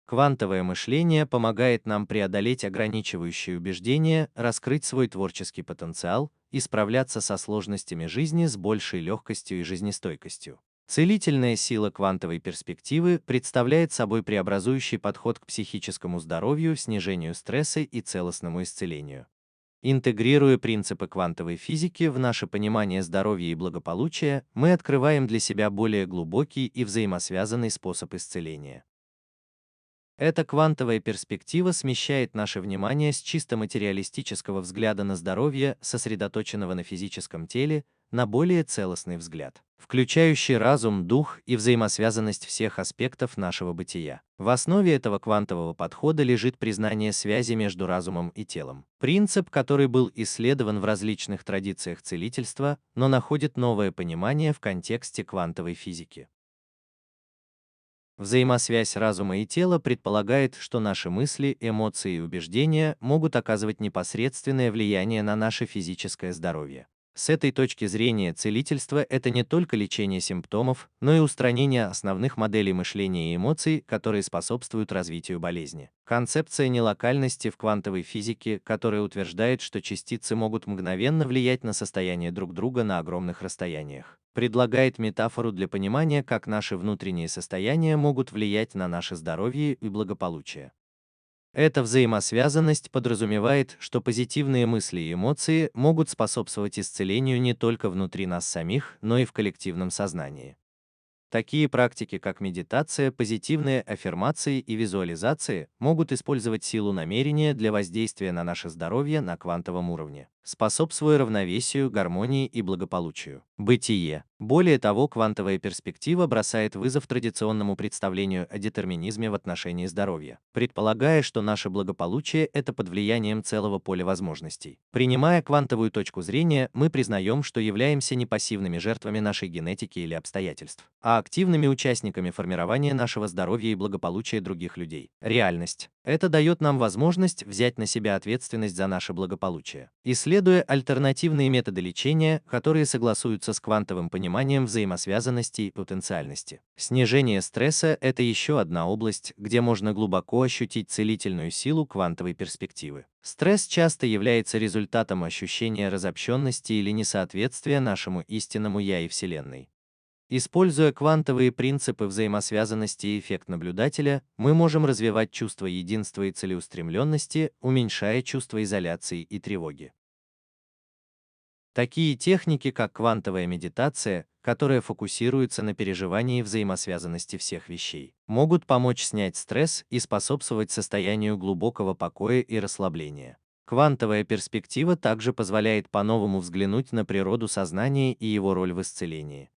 Квантовое мышление помогает нам преодолеть ограничивающие убеждения, раскрыть свой творческий потенциал и справляться со сложностями жизни с большей легкостью и жизнестойкостью. Целительная сила квантовой перспективы представляет собой преобразующий подход к психическому здоровью, снижению стресса и целостному исцелению. Интегрируя принципы квантовой физики в наше понимание здоровья и благополучия, мы открываем для себя более глубокий и взаимосвязанный способ исцеления. Эта квантовая перспектива смещает наше внимание с чисто материалистического взгляда на здоровье, сосредоточенного на физическом теле, на более целостный взгляд, включающий разум, дух и взаимосвязанность всех аспектов нашего бытия. В основе этого квантового подхода лежит признание связи между разумом и телом. Принцип, который был исследован в различных традициях целительства, но находит новое понимание в контексте квантовой физики. Взаимосвязь разума и тела предполагает, что наши мысли, эмоции и убеждения могут оказывать непосредственное влияние на наше физическое здоровье. С этой точки зрения целительство – это не только лечение симптомов, но и устранение основных моделей мышления и эмоций, которые способствуют развитию болезни. Концепция нелокальности в квантовой физике, которая утверждает, что частицы могут мгновенно влиять на состояние друг друга на огромных расстояниях, предлагает метафору для понимания, как наши внутренние состояния могут влиять на наше здоровье и благополучие. Эта взаимосвязанность подразумевает, что позитивные мысли и эмоции могут способствовать исцелению не только внутри нас самих, но и в коллективном сознании. Такие практики, как медитация, позитивные аффирмации и визуализации, могут использовать силу намерения для воздействия на наше здоровье на квантовом уровне, способствуя равновесию, гармонии и благополучию. Бытие. Более того, квантовая перспектива бросает вызов традиционному представлению о детерминизме в отношении здоровья, предполагая, что наше благополучие – это под влиянием целого поля возможностей. Принимая квантовую точку зрения, мы признаем, что являемся не пассивными жертвами нашей генетики или обстоятельств, а активными участниками формирования нашего здоровья и благополучия других людей. Реальность. Это дает нам возможность взять на себя ответственность за наше благополучие, исследуя альтернативные методы лечения, которые согласуются с квантовым пониманием взаимосвязанности и потенциальности. Снижение стресса – это еще одна область, где можно глубоко ощутить целительную силу квантовой перспективы. Стресс часто является результатом ощущения разобщенности или несоответствия нашему истинному «я» и Вселенной. Используя квантовые принципы взаимосвязанности и эффект наблюдателя, мы можем развивать чувство единства и целеустремленности, уменьшая чувство изоляции и тревоги. Такие техники, как квантовая медитация, которая фокусируется на переживании взаимосвязанности всех вещей, могут помочь снять стресс и способствовать состоянию глубокого покоя и расслабления. Квантовая перспектива также позволяет по-новому взглянуть на природу сознания и его роль в исцелении.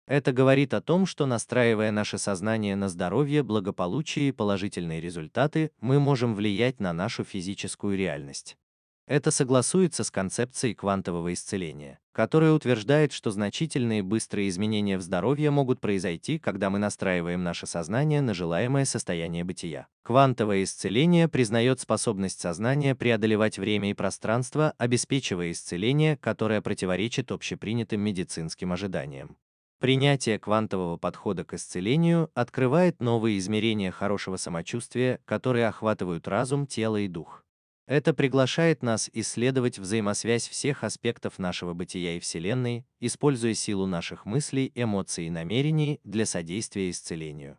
Это говорит о том, что, настраивая наше сознание на здоровье, благополучие и положительные результаты, мы можем влиять на нашу физическую реальность. Это согласуется с концепцией квантового исцеления, которая утверждает, что значительные быстрые изменения в здоровье могут произойти, когда мы настраиваем наше сознание на желаемое состояние бытия. Квантовое исцеление признает способность сознания преодолевать время и пространство, обеспечивая исцеление, которое противоречит общепринятым медицинским ожиданиям. Принятие квантового подхода к исцелению открывает новые измерения хорошего самочувствия, которые охватывают разум, тело и дух. Это приглашает нас исследовать взаимосвязь всех аспектов нашего бытия и Вселенной, используя силу наших мыслей, эмоций и намерений для содействия исцелению.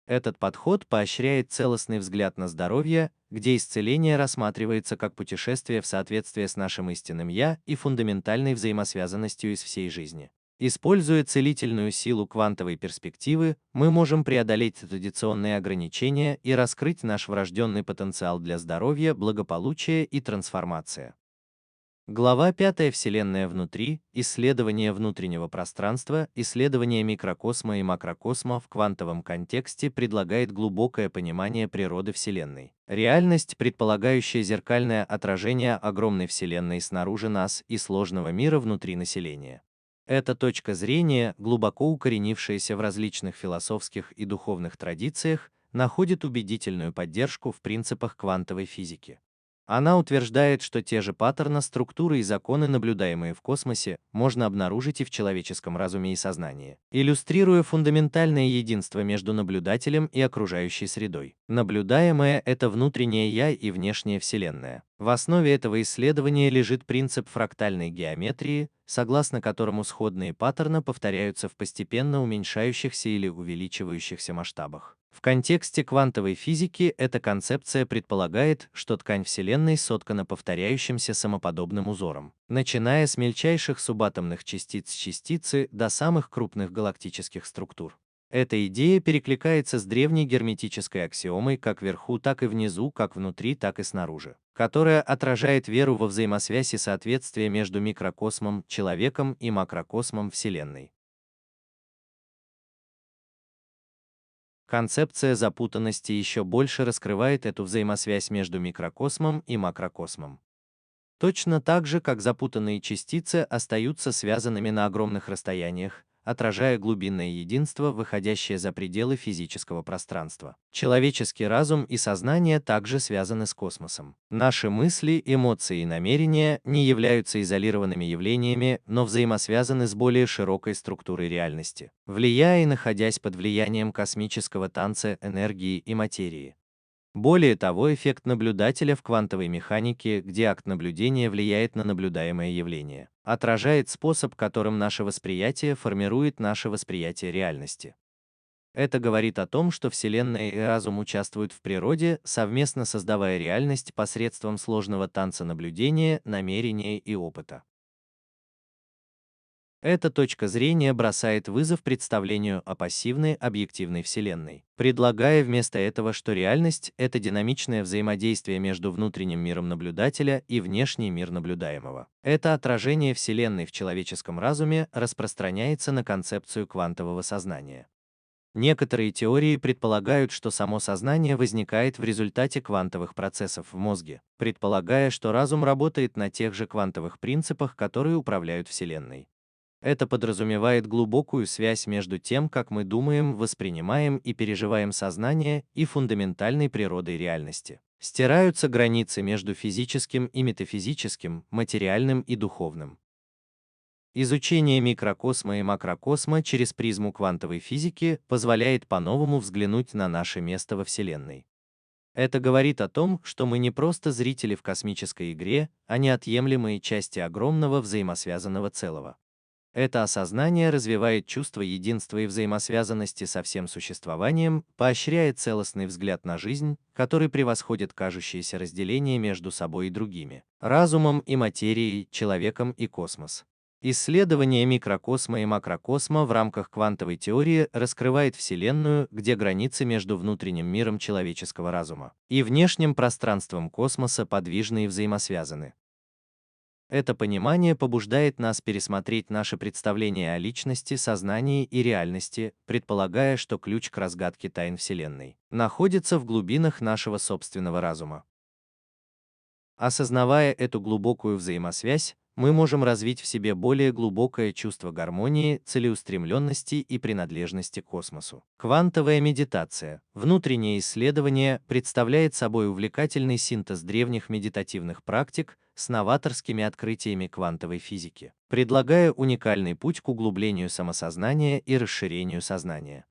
Этот подход поощряет целостный взгляд на здоровье, где исцеление рассматривается как путешествие в соответствии с нашим истинным «я» и фундаментальной взаимосвязанностью из всей жизни. Используя целительную силу квантовой перспективы, мы можем преодолеть традиционные ограничения и раскрыть наш врожденный потенциал для здоровья, благополучия и трансформации. Глава 5. Вселенная внутри. Исследование внутреннего пространства. Исследование микрокосма и макрокосма в квантовом контексте предлагает глубокое понимание природы Вселенной. Реальность, предполагающая зеркальное отражение огромной Вселенной снаружи нас и сложного мира внутри населения. Эта точка зрения, глубоко укоренившаяся в различных философских и духовных традициях, находит убедительную поддержку в принципах квантовой физики. Она утверждает, что те же паттерны, структуры и законы, наблюдаемые в космосе, можно обнаружить и в человеческом разуме и сознании, иллюстрируя фундаментальное единство между наблюдателем и окружающей средой. Наблюдаемое — это внутреннее «я» и внешняя Вселенная. В основе этого исследования лежит принцип фрактальной геометрии, согласно которому сходные паттерны повторяются в постепенно уменьшающихся или увеличивающихся масштабах. В контексте квантовой физики эта концепция предполагает, что ткань Вселенной соткана повторяющимся самоподобным узором, начиная с мельчайших субатомных частиц частицы до самых крупных галактических структур. Эта идея перекликается с древней герметической аксиомой как вверху, так и внизу, как внутри, так и снаружи, которая отражает веру во взаимосвязь и соответствие между микрокосмом, человеком и макрокосмом Вселенной. Концепция запутанности еще больше раскрывает эту взаимосвязь между микрокосмом и макрокосмом. Точно так же, как запутанные частицы остаются связанными на огромных расстояниях, отражая глубинное единство, выходящее за пределы физического пространства. Человеческий разум и сознание также связаны с космосом. Наши мысли, эмоции и намерения не являются изолированными явлениями, но взаимосвязаны с более широкой структурой реальности, влияя и находясь под влиянием космического танца энергии и материи. Более того, эффект наблюдателя в квантовой механике, где акт наблюдения влияет на наблюдаемое явление, отражает способ, которым наше восприятие формирует наше восприятие реальности. Это говорит о том, что Вселенная и разум участвуют в природе, совместно создавая реальность посредством сложного танца наблюдения, намерения и опыта. Эта точка зрения бросает вызов представлению о пассивной объективной Вселенной, предлагая вместо этого, что реальность — это динамичное взаимодействие между внутренним миром наблюдателя и внешний мир наблюдаемого. Это отражение Вселенной в человеческом разуме распространяется на концепцию квантового сознания. Некоторые теории предполагают, что само сознание возникает в результате квантовых процессов в мозге, предполагая, что разум работает на тех же квантовых принципах, которые управляют Вселенной. Это подразумевает глубокую связь между тем, как мы думаем, воспринимаем и переживаем сознание, и фундаментальной природой реальности. Стираются границы между физическим и метафизическим, материальным и духовным. Изучение микрокосма и макрокосма через призму квантовой физики позволяет по-новому взглянуть на наше место во Вселенной. Это говорит о том, что мы не просто зрители в космической игре, а неотъемлемые части огромного взаимосвязанного целого. Это осознание развивает чувство единства и взаимосвязанности со всем существованием, поощряет целостный взгляд на жизнь, который превосходит кажущееся разделение между собой и другими, разумом и материей, человеком и космос. Исследование микрокосма и макрокосма в рамках квантовой теории раскрывает Вселенную, где границы между внутренним миром человеческого разума и внешним пространством космоса подвижны и взаимосвязаны. Это понимание побуждает нас пересмотреть наше представление о личности, сознании и реальности, предполагая, что ключ к разгадке тайн Вселенной находится в глубинах нашего собственного разума. Осознавая эту глубокую взаимосвязь, мы можем развить в себе более глубокое чувство гармонии, целеустремленности и принадлежности к космосу. Квантовая медитация, внутреннее исследование, представляет собой увлекательный синтез древних медитативных практик с новаторскими открытиями квантовой физики, предлагая уникальный путь к углублению самосознания и расширению сознания.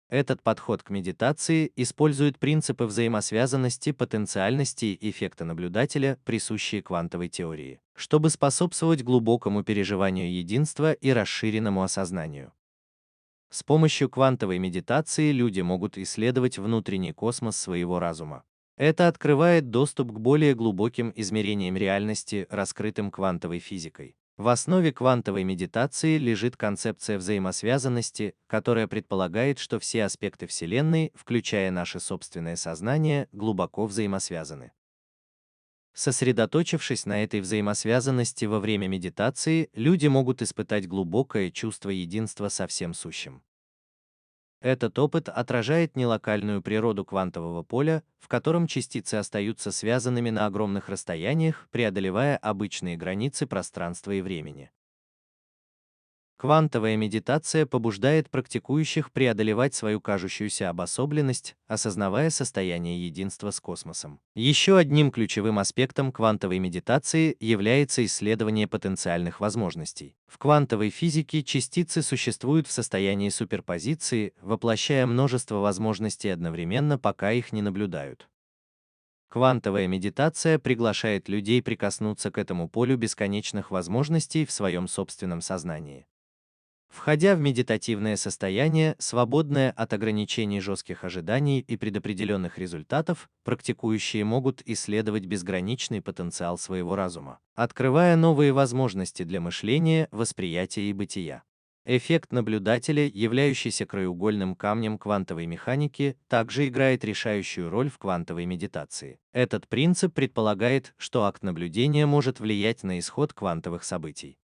Этот подход к медитации использует принципы взаимосвязанности, потенциальности и эффекта наблюдателя, присущие квантовой теории, чтобы способствовать глубокому переживанию единства и расширенному осознанию. С помощью квантовой медитации люди могут исследовать внутренний космос своего разума. Это открывает доступ к более глубоким измерениям реальности, раскрытым квантовой физикой. В основе квантовой медитации лежит концепция взаимосвязанности, которая предполагает, что все аспекты Вселенной, включая наше собственное сознание, глубоко взаимосвязаны. Сосредоточившись на этой взаимосвязанности во время медитации, люди могут испытать глубокое чувство единства со всем сущим. Этот опыт отражает нелокальную природу квантового поля, в котором частицы остаются связанными на огромных расстояниях, преодолевая обычные границы пространства и времени. Квантовая медитация побуждает практикующих преодолевать свою кажущуюся обособленность, осознавая состояние единства с космосом. Еще одним ключевым аспектом квантовой медитации является исследование потенциальных возможностей. В квантовой физике частицы существуют в состоянии суперпозиции, воплощая множество возможностей одновременно, пока их не наблюдают. Квантовая медитация приглашает людей прикоснуться к этому полю бесконечных возможностей в своем собственном сознании. Входя в медитативное состояние, свободное от ограничений жестких ожиданий и предопределенных результатов, практикующие могут исследовать безграничный потенциал своего разума, открывая новые возможности для мышления, восприятия и бытия. Эффект наблюдателя, являющийся краеугольным камнем квантовой механики, также играет решающую роль в квантовой медитации. Этот принцип предполагает, что акт наблюдения может влиять на исход квантовых событий.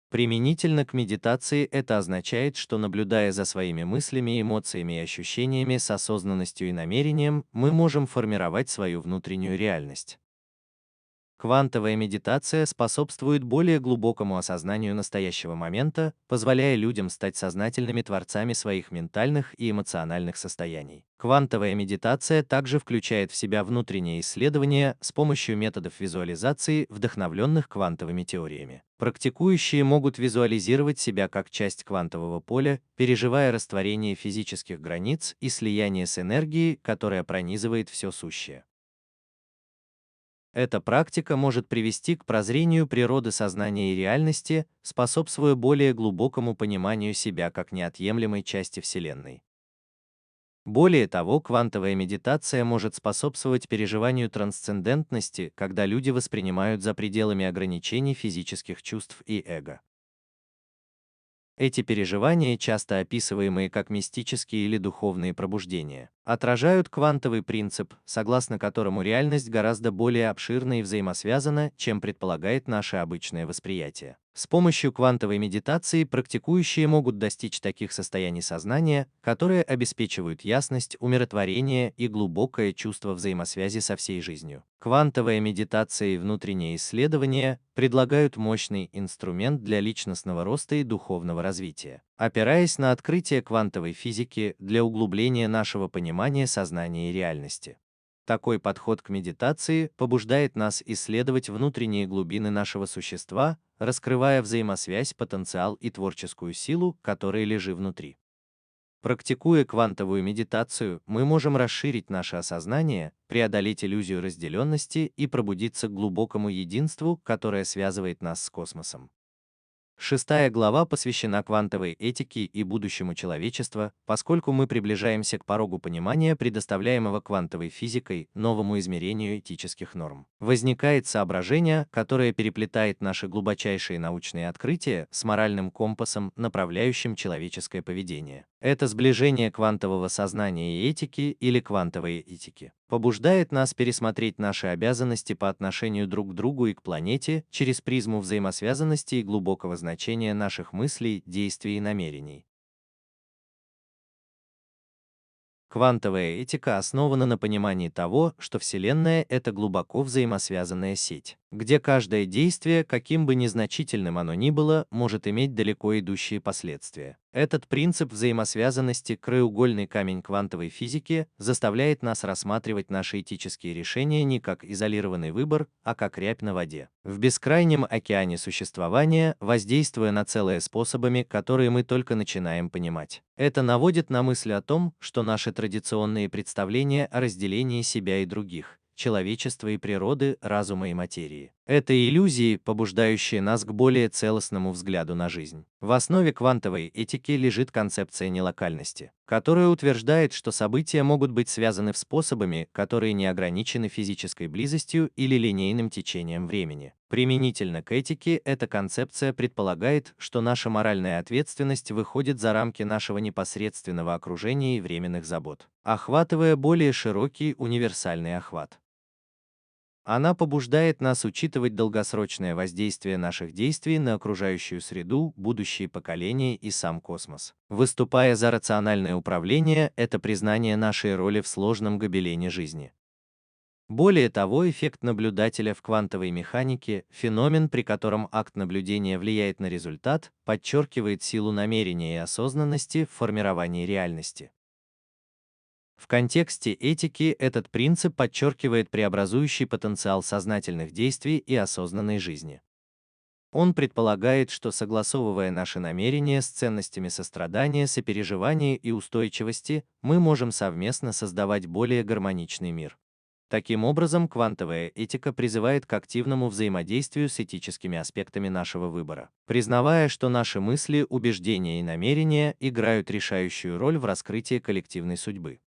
Применительно к медитации это означает, что наблюдая за своими мыслями, эмоциями и ощущениями с осознанностью и намерением, мы можем формировать свою внутреннюю реальность. Квантовая медитация способствует более глубокому осознанию настоящего момента, позволяя людям стать сознательными творцами своих ментальных и эмоциональных состояний. Квантовая медитация также включает в себя внутреннее исследование с помощью методов визуализации, вдохновленных квантовыми теориями. Практикующие могут визуализировать себя как часть квантового поля, переживая растворение физических границ и слияние с энергией, которая пронизывает все сущее. Эта практика может привести к прозрению природы сознания и реальности, способствуя более глубокому пониманию себя как неотъемлемой части Вселенной. Более того, квантовая медитация может способствовать переживанию трансцендентности, когда люди воспринимают за пределами ограничений физических чувств и эго. Эти переживания, часто описываемые как мистические или духовные пробуждения, отражают квантовый принцип, согласно которому реальность гораздо более обширна и взаимосвязана, чем предполагает наше обычное восприятие. С помощью квантовой медитации практикующие могут достичь таких состояний сознания, которые обеспечивают ясность, умиротворение и глубокое чувство взаимосвязи со всей жизнью. Квантовая медитация и внутреннее исследование предлагают мощный инструмент для личностного роста и духовного развития, опираясь на открытие квантовой физики для углубления нашего понимания сознания и реальности. Такой подход к медитации побуждает нас исследовать внутренние глубины нашего существа, раскрывая взаимосвязь, потенциал и творческую силу, которые лежат внутри. Практикуя квантовую медитацию, мы можем расширить наше осознание, преодолеть иллюзию разделенности и пробудиться к глубокому единству, которое связывает нас с космосом. Шестая глава посвящена квантовой этике и будущему человечества, поскольку мы приближаемся к порогу понимания, предоставляемого квантовой физикой, новому измерению этических норм. Возникает соображение, которое переплетает наши глубочайшие научные открытия с моральным компасом, направляющим человеческое поведение. Это сближение квантового сознания и этики или квантовой этики побуждает нас пересмотреть наши обязанности по отношению друг к другу и к планете через призму взаимосвязанности и глубокого значения наших мыслей, действий и намерений. Квантовая этика основана на понимании того, что Вселенная — это глубоко взаимосвязанная сеть, где каждое действие, каким бы незначительным оно ни было, может иметь далеко идущие последствия. Этот принцип взаимосвязанности, краеугольный камень квантовой физики, заставляет нас рассматривать наши этические решения не как изолированный выбор, а как рябь на воде. В бескрайнем океане существования, воздействуя на целое способами, которые мы только начинаем понимать. Это наводит на мысль о том, что наши традиционные представления о разделении себя и других, человечества и природы, разума и материи. Это иллюзии, побуждающие нас к более целостному взгляду на жизнь. В основе квантовой этики лежит концепция нелокальности, которая утверждает, что события могут быть связаны способами, которые не ограничены физической близостью или линейным течением времени. Применительно к этике, эта концепция предполагает, что наша моральная ответственность выходит за рамки нашего непосредственного окружения и временных забот, охватывая более широкий универсальный охват. Она побуждает нас учитывать долгосрочное воздействие наших действий на окружающую среду, будущие поколения и сам космос. Выступая за рациональное управление, это признание нашей роли в сложном гобелене жизни. Более того, эффект наблюдателя в квантовой механике, феномен, при котором акт наблюдения влияет на результат, подчеркивает силу намерения и осознанности в формировании реальности. В контексте этики этот принцип подчеркивает преобразующий потенциал сознательных действий и осознанной жизни. Он предполагает, что, согласовывая наши намерения с ценностями сострадания, сопереживания и устойчивости, мы можем совместно создавать более гармоничный мир. Таким образом, квантовая этика призывает к активному взаимодействию с этическими аспектами нашего выбора, признавая, что наши мысли, убеждения и намерения играют решающую роль в раскрытии коллективной судьбы.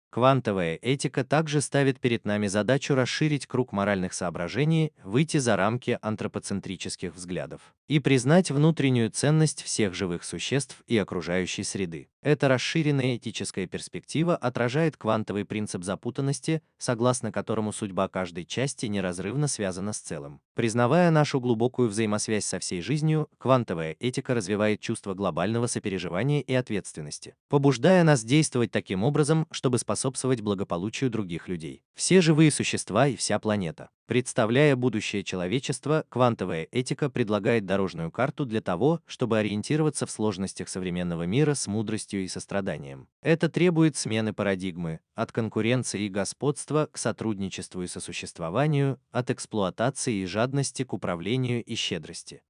Квантовая этика также ставит перед нами задачу расширить круг моральных соображений, выйти за рамки антропоцентрических взглядов и признать внутреннюю ценность всех живых существ и окружающей среды. Эта расширенная этическая перспектива отражает квантовый принцип запутанности, согласно которому судьба каждой части неразрывно связана с целым. Признавая нашу глубокую взаимосвязь со всей жизнью, квантовая этика развивает чувство глобального сопереживания и ответственности, побуждая нас действовать таким образом, чтобы способствовать благополучию других людей. Все живые существа и вся планета. Представляя будущее человечества, квантовая этика предлагает дорожную карту для того, чтобы ориентироваться в сложностях современного мира с мудростью и состраданием. Это требует смены парадигмы от конкуренции и господства к сотрудничеству и сосуществованию, от эксплуатации и жадности к управлению и щедрости.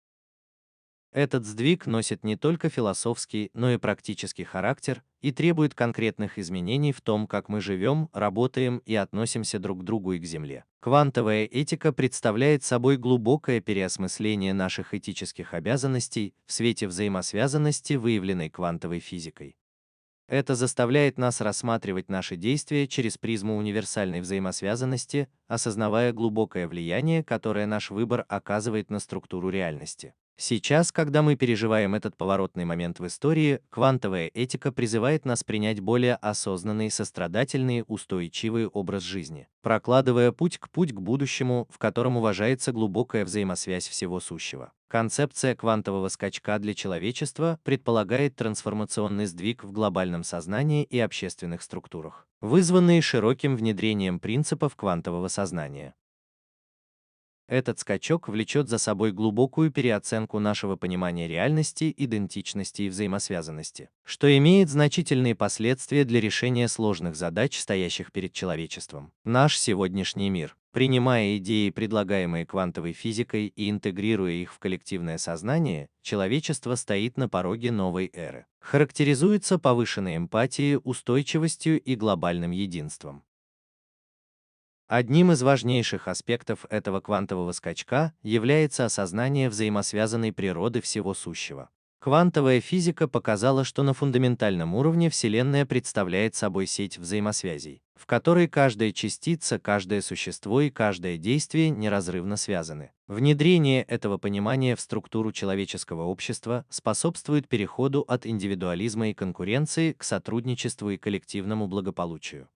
Этот сдвиг носит не только философский, но и практический характер и требует конкретных изменений в том, как мы живем, работаем и относимся друг к другу и к Земле. Квантовая этика представляет собой глубокое переосмысление наших этических обязанностей в свете взаимосвязанности, выявленной квантовой физикой. Это заставляет нас рассматривать наши действия через призму универсальной взаимосвязанности, осознавая глубокое влияние, которое наш выбор оказывает на структуру реальности. Сейчас, когда мы переживаем этот поворотный момент в истории, квантовая этика призывает нас принять более осознанный, сострадательный, устойчивый образ жизни, прокладывая путь к будущему, в котором уважается глубокая взаимосвязь всего сущего. Концепция квантового скачка для человечества предполагает трансформационный сдвиг в глобальном сознании и общественных структурах, вызванные широким внедрением принципов квантового сознания. Этот скачок влечет за собой глубокую переоценку нашего понимания реальности, идентичности и взаимосвязанности, что имеет значительные последствия для решения сложных задач, стоящих перед человечеством. Наш сегодняшний мир, принимая идеи, предлагаемые квантовой физикой, и интегрируя их в коллективное сознание, человечество стоит на пороге новой эры. Характеризуется повышенной эмпатией, устойчивостью и глобальным единством. Одним из важнейших аспектов этого квантового скачка является осознание взаимосвязанной природы всего сущего. Квантовая физика показала, что на фундаментальном уровне Вселенная представляет собой сеть взаимосвязей, в которой каждая частица, каждое существо и каждое действие неразрывно связаны. Внедрение этого понимания в структуру человеческого общества способствует переходу от индивидуализма и конкуренции к сотрудничеству и коллективному благополучию.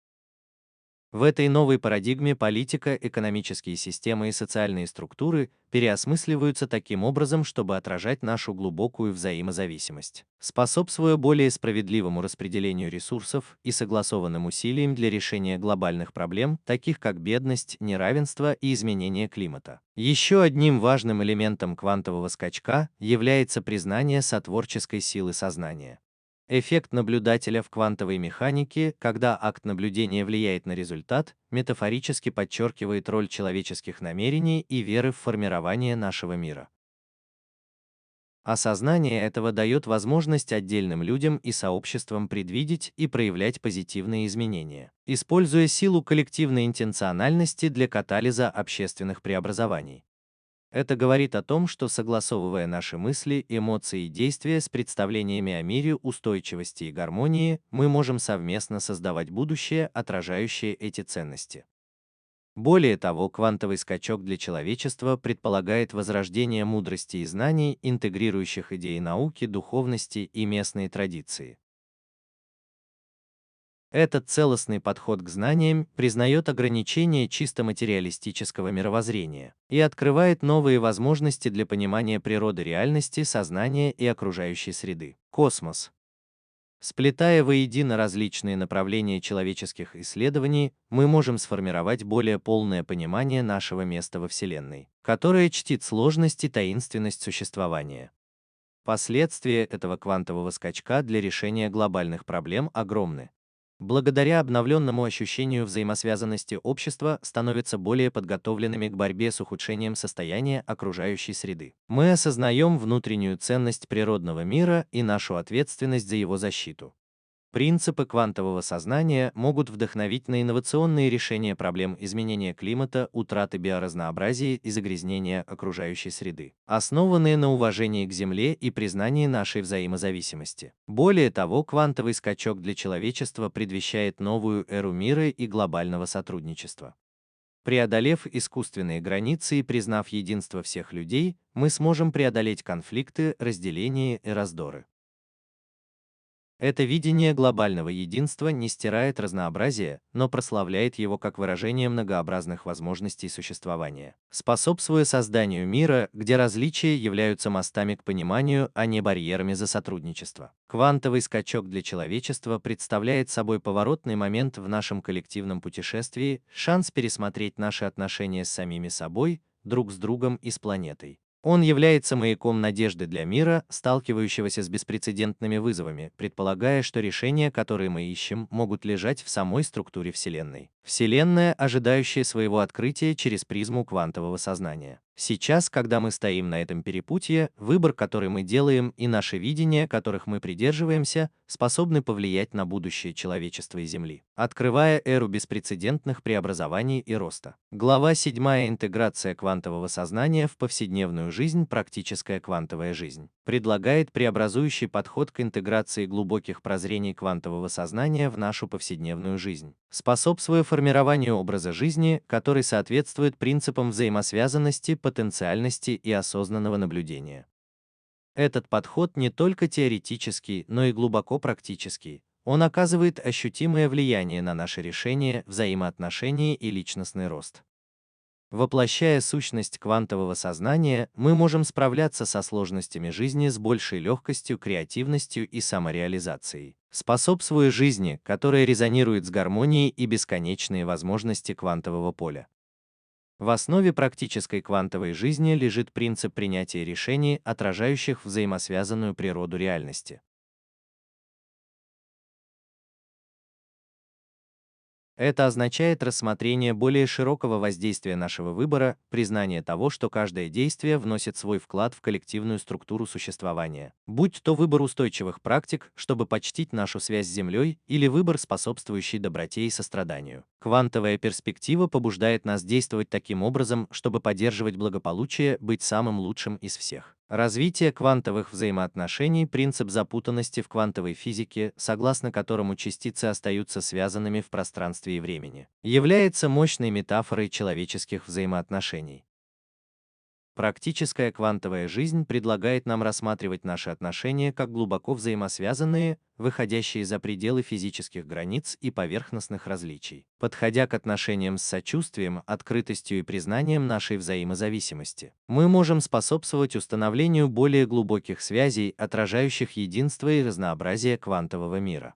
В этой новой парадигме политика, экономические системы и социальные структуры переосмысливаются таким образом, чтобы отражать нашу глубокую взаимозависимость, способствуя более справедливому распределению ресурсов и согласованным усилиям для решения глобальных проблем, таких как бедность, неравенство и изменение климата. Еще одним важным элементом квантового скачка является признание сотворческой силы сознания. Эффект наблюдателя в квантовой механике, когда акт наблюдения влияет на результат, метафорически подчеркивает роль человеческих намерений и веры в формирование нашего мира. Осознание этого дает возможность отдельным людям и сообществам предвидеть и проявлять позитивные изменения, используя силу коллективной интенциональности для катализа общественных преобразований. Это говорит о том, что, согласовывая наши мысли, эмоции и действия с представлениями о мире, устойчивости и гармонии, мы можем совместно создавать будущее, отражающее эти ценности. Более того, квантовый скачок для человечества предполагает возрождение мудрости и знаний, интегрирующих идеи науки, духовности и местные традиции. Этот целостный подход к знаниям признает ограничения чисто материалистического мировоззрения и открывает новые возможности для понимания природы реальности, сознания и окружающей среды. Космос. Сплетая воедино различные направления человеческих исследований, мы можем сформировать более полное понимание нашего места во Вселенной, которое чтит сложность и таинственность существования. Последствия этого квантового скачка для решения глобальных проблем огромны. Благодаря обновленному ощущению взаимосвязанности общества становятся более подготовленными к борьбе с ухудшением состояния окружающей среды. Мы осознаем внутреннюю ценность природного мира и нашу ответственность за его защиту. Принципы квантового сознания могут вдохновить на инновационные решения проблем изменения климата, утраты биоразнообразия и загрязнения окружающей среды, основанные на уважении к Земле и признании нашей взаимозависимости. Более того, квантовый скачок для человечества предвещает новую эру мира и глобального сотрудничества. Преодолев искусственные границы и признав единство всех людей, мы сможем преодолеть конфликты, разделения и раздоры. Это видение глобального единства не стирает разнообразие, но прославляет его как выражение многообразных возможностей существования, способствуя созданию мира, где различия являются мостами к пониманию, а не барьерами за сотрудничество. Квантовый скачок для человечества представляет собой поворотный момент в нашем коллективном путешествии, шанс пересмотреть наши отношения с самими собой, друг с другом и с планетой. Он является маяком надежды для мира, сталкивающегося с беспрецедентными вызовами, предполагая, что решения, которые мы ищем, могут лежать в самой структуре Вселенной. Вселенная, ожидающая своего открытия через призму квантового сознания. Сейчас, когда мы стоим на этом перепутье, выбор, который мы делаем, и наше видение, которых мы придерживаемся, способны повлиять на будущее человечества и Земли, открывая эру беспрецедентных преобразований и роста. Глава 7. Интеграция квантового сознания в повседневную жизнь. Практическая квантовая жизнь предлагает преобразующий подход к интеграции глубоких прозрений квантового сознания в нашу повседневную жизнь, способствуя формированию образа жизни, который соответствует принципам взаимосвязанности, потенциальности и осознанного наблюдения. Этот подход не только теоретический, но и глубоко практический. Он оказывает ощутимое влияние на наши решения, взаимоотношения и личностный рост. Воплощая сущность квантового сознания, мы можем справляться со сложностями жизни с большей легкостью, креативностью и самореализацией, способствуя жизни, которая резонирует с гармонией и бесконечные возможности квантового поля. В основе практической квантовой жизни лежит принцип принятия решений, отражающих взаимосвязанную природу реальности. Это означает рассмотрение более широкого воздействия нашего выбора, признание того, что каждое действие вносит свой вклад в коллективную структуру существования, будь то выбор устойчивых практик, чтобы почтить нашу связь с Землей, или выбор, способствующий доброте и состраданию. Квантовая перспектива побуждает нас действовать таким образом, чтобы поддерживать благополучие, быть самым лучшим из всех. Развитие квантовых взаимоотношений – принцип запутанности в квантовой физике, согласно которому частицы остаются связанными в пространстве и времени, является мощной метафорой человеческих взаимоотношений. Практическая квантовая жизнь предлагает нам рассматривать наши отношения как глубоко взаимосвязанные, выходящие за пределы физических границ и поверхностных различий, подходя к отношениям с сочувствием, открытостью и признанием нашей взаимозависимости. Мы можем способствовать установлению более глубоких связей, отражающих единство и разнообразие квантового мира.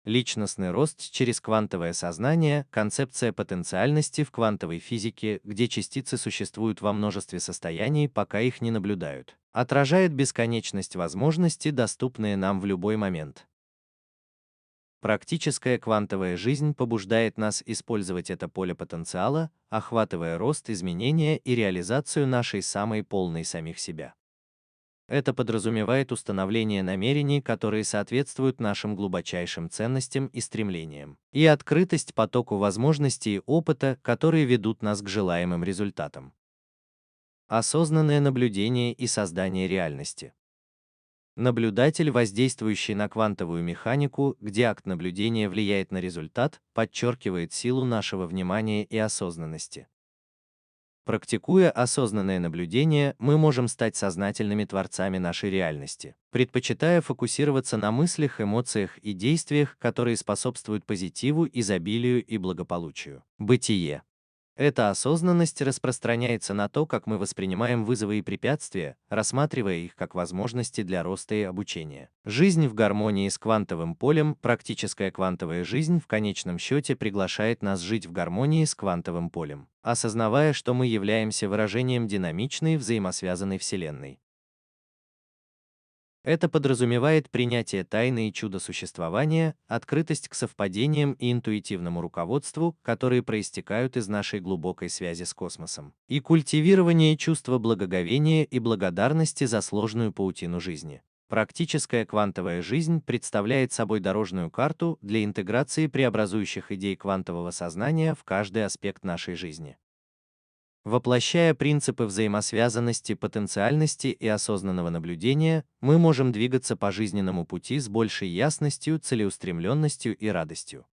Личностный рост через квантовое сознание – концепция потенциальности в квантовой физике, где частицы существуют во множестве состояний, пока их не наблюдают, отражает бесконечность возможностей, доступные нам в любой момент. Практическая квантовая жизнь побуждает нас использовать это поле потенциала, охватывая рост, изменения и реализацию нашей самой полной самих себя. Это подразумевает установление намерений, которые соответствуют нашим глубочайшим ценностям и стремлениям, и открытость потоку возможностей и опыта, которые ведут нас к желаемым результатам. Осознанное наблюдение и создание реальности. Наблюдатель, воздействующий на квантовую механику, где акт наблюдения влияет на результат, подчеркивает силу нашего внимания и осознанности. Практикуя осознанное наблюдение, мы можем стать сознательными творцами нашей реальности, предпочитая фокусироваться на мыслях, эмоциях и действиях, которые способствуют позитиву, изобилию и благополучию. Бытие. Эта осознанность распространяется на то, как мы воспринимаем вызовы и препятствия, рассматривая их как возможности для роста и обучения. Жизнь в гармонии с квантовым полем, практическая квантовая жизнь в конечном счете приглашает нас жить в гармонии с квантовым полем, осознавая, что мы являемся выражением динамичной взаимосвязанной Вселенной. Это подразумевает принятие тайны и чуда существования, открытость к совпадениям и интуитивному руководству, которые проистекают из нашей глубокой связи с космосом, и культивирование чувства благоговения и благодарности за сложную паутину жизни. Практическая квантовая жизнь представляет собой дорожную карту для интеграции преобразующих идей квантового сознания в каждый аспект нашей жизни. Воплощая принципы взаимосвязанности, потенциальности и осознанного наблюдения, мы можем двигаться по жизненному пути с большей ясностью, целеустремленностью и радостью.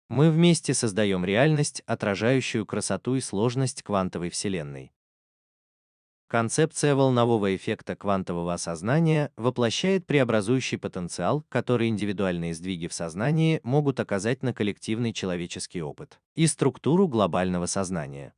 Мы вместе создаем реальность, отражающую красоту и сложность квантовой Вселенной. Концепция волнового эффекта квантового осознания воплощает преобразующий потенциал, который индивидуальные сдвиги в сознании могут оказать на коллективный человеческий опыт и структуру глобального сознания.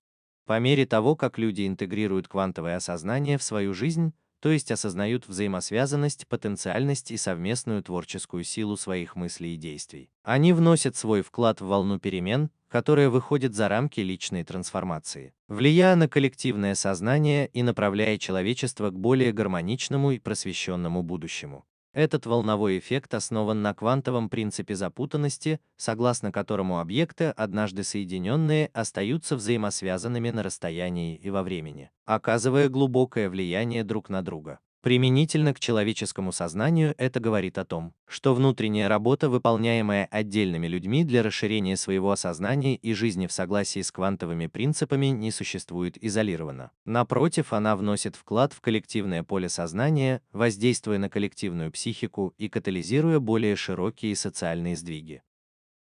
По мере того, как люди интегрируют квантовое осознание в свою жизнь, то есть осознают взаимосвязанность, потенциальность и совместную творческую силу своих мыслей и действий, они вносят свой вклад в волну перемен, которая выходит за рамки личной трансформации, влияя на коллективное сознание и направляя человечество к более гармоничному и просвещенному будущему. Этот волновой эффект основан на квантовом принципе запутанности, согласно которому объекты, однажды соединенные, остаются взаимосвязанными на расстоянии и во времени, оказывая глубокое влияние друг на друга. Применительно к человеческому сознанию это говорит о том, что внутренняя работа, выполняемая отдельными людьми для расширения своего осознания и жизни в согласии с квантовыми принципами, не существует изолированно. Напротив, она вносит вклад в коллективное поле сознания, воздействуя на коллективную психику и катализируя более широкие социальные сдвиги.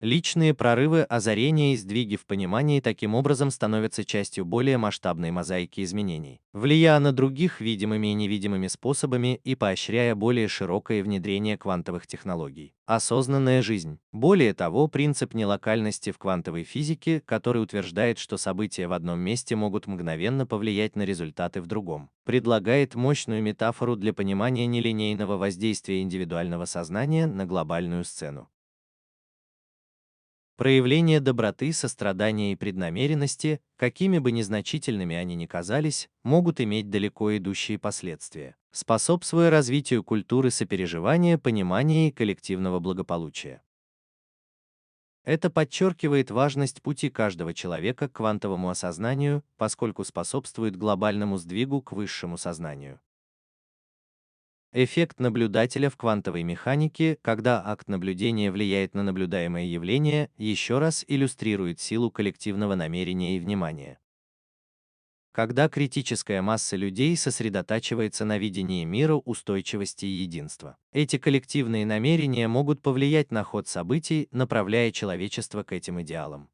Личные прорывы, озарения и сдвиги в понимании таким образом становятся частью более масштабной мозаики изменений, влияя на других видимыми и невидимыми способами и поощряя более широкое внедрение квантовых технологий. Осознанная жизнь. Более того, принцип нелокальности в квантовой физике, который утверждает, что события в одном месте могут мгновенно повлиять на результаты в другом, предлагает мощную метафору для понимания нелинейного воздействия индивидуального сознания на глобальную сцену. Проявления доброты, сострадания и преднамеренности, какими бы незначительными они ни казались, могут иметь далеко идущие последствия, способствуя развитию культуры сопереживания, понимания и коллективного благополучия. Это подчеркивает важность пути каждого человека к квантовому осознанию, поскольку способствует глобальному сдвигу к высшему сознанию. Эффект наблюдателя в квантовой механике, когда акт наблюдения влияет на наблюдаемое явление, еще раз иллюстрирует силу коллективного намерения и внимания. Когда критическая масса людей сосредотачивается на видении мира, устойчивости и единства, эти коллективные намерения могут повлиять на ход событий, направляя человечество к этим идеалам.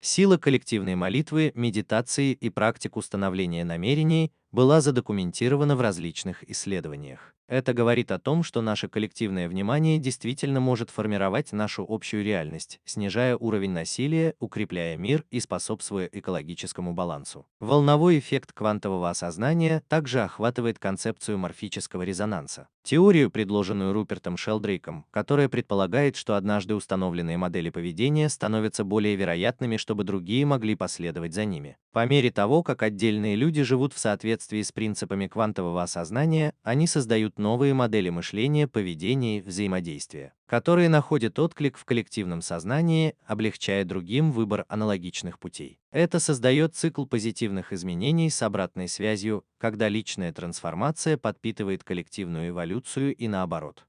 Сила коллективной молитвы, медитации и практик установления намерений была задокументирована в различных исследованиях. Это говорит о том, что наше коллективное внимание действительно может формировать нашу общую реальность, снижая уровень насилия, укрепляя мир и способствуя экологическому балансу. Волновой эффект квантового осознания также охватывает концепцию морфического резонанса, теорию, предложенную Рупертом Шелдрейком, которая предполагает, что однажды установленные модели поведения становятся более вероятными, чтобы другие могли последовать за ними. По мере того, как отдельные люди живут в соответствии с принципами квантового осознания, они создают новые модели мышления, поведения и взаимодействия, которые находят отклик в коллективном сознании, облегчая другим выбор аналогичных путей. Это создает цикл позитивных изменений с обратной связью, когда личная трансформация подпитывает коллективную эволюцию и наоборот.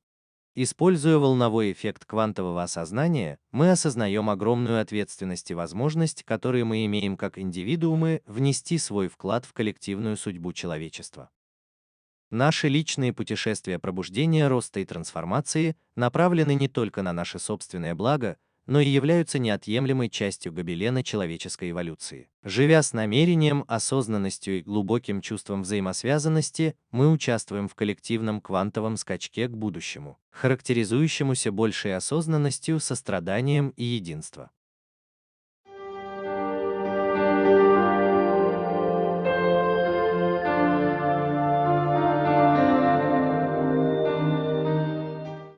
Используя волновой эффект квантового осознания, мы осознаем огромную ответственность и возможность, которые мы имеем как индивидуумы, внести свой вклад в коллективную судьбу человечества. Наши личные путешествия пробуждения, роста и трансформации направлены не только на наше собственное благо, но и являются неотъемлемой частью гобелена человеческой эволюции. Живя с намерением, осознанностью и глубоким чувством взаимосвязанности, мы участвуем в коллективном квантовом скачке к будущему, характеризующемуся большей осознанностью, состраданием и единством.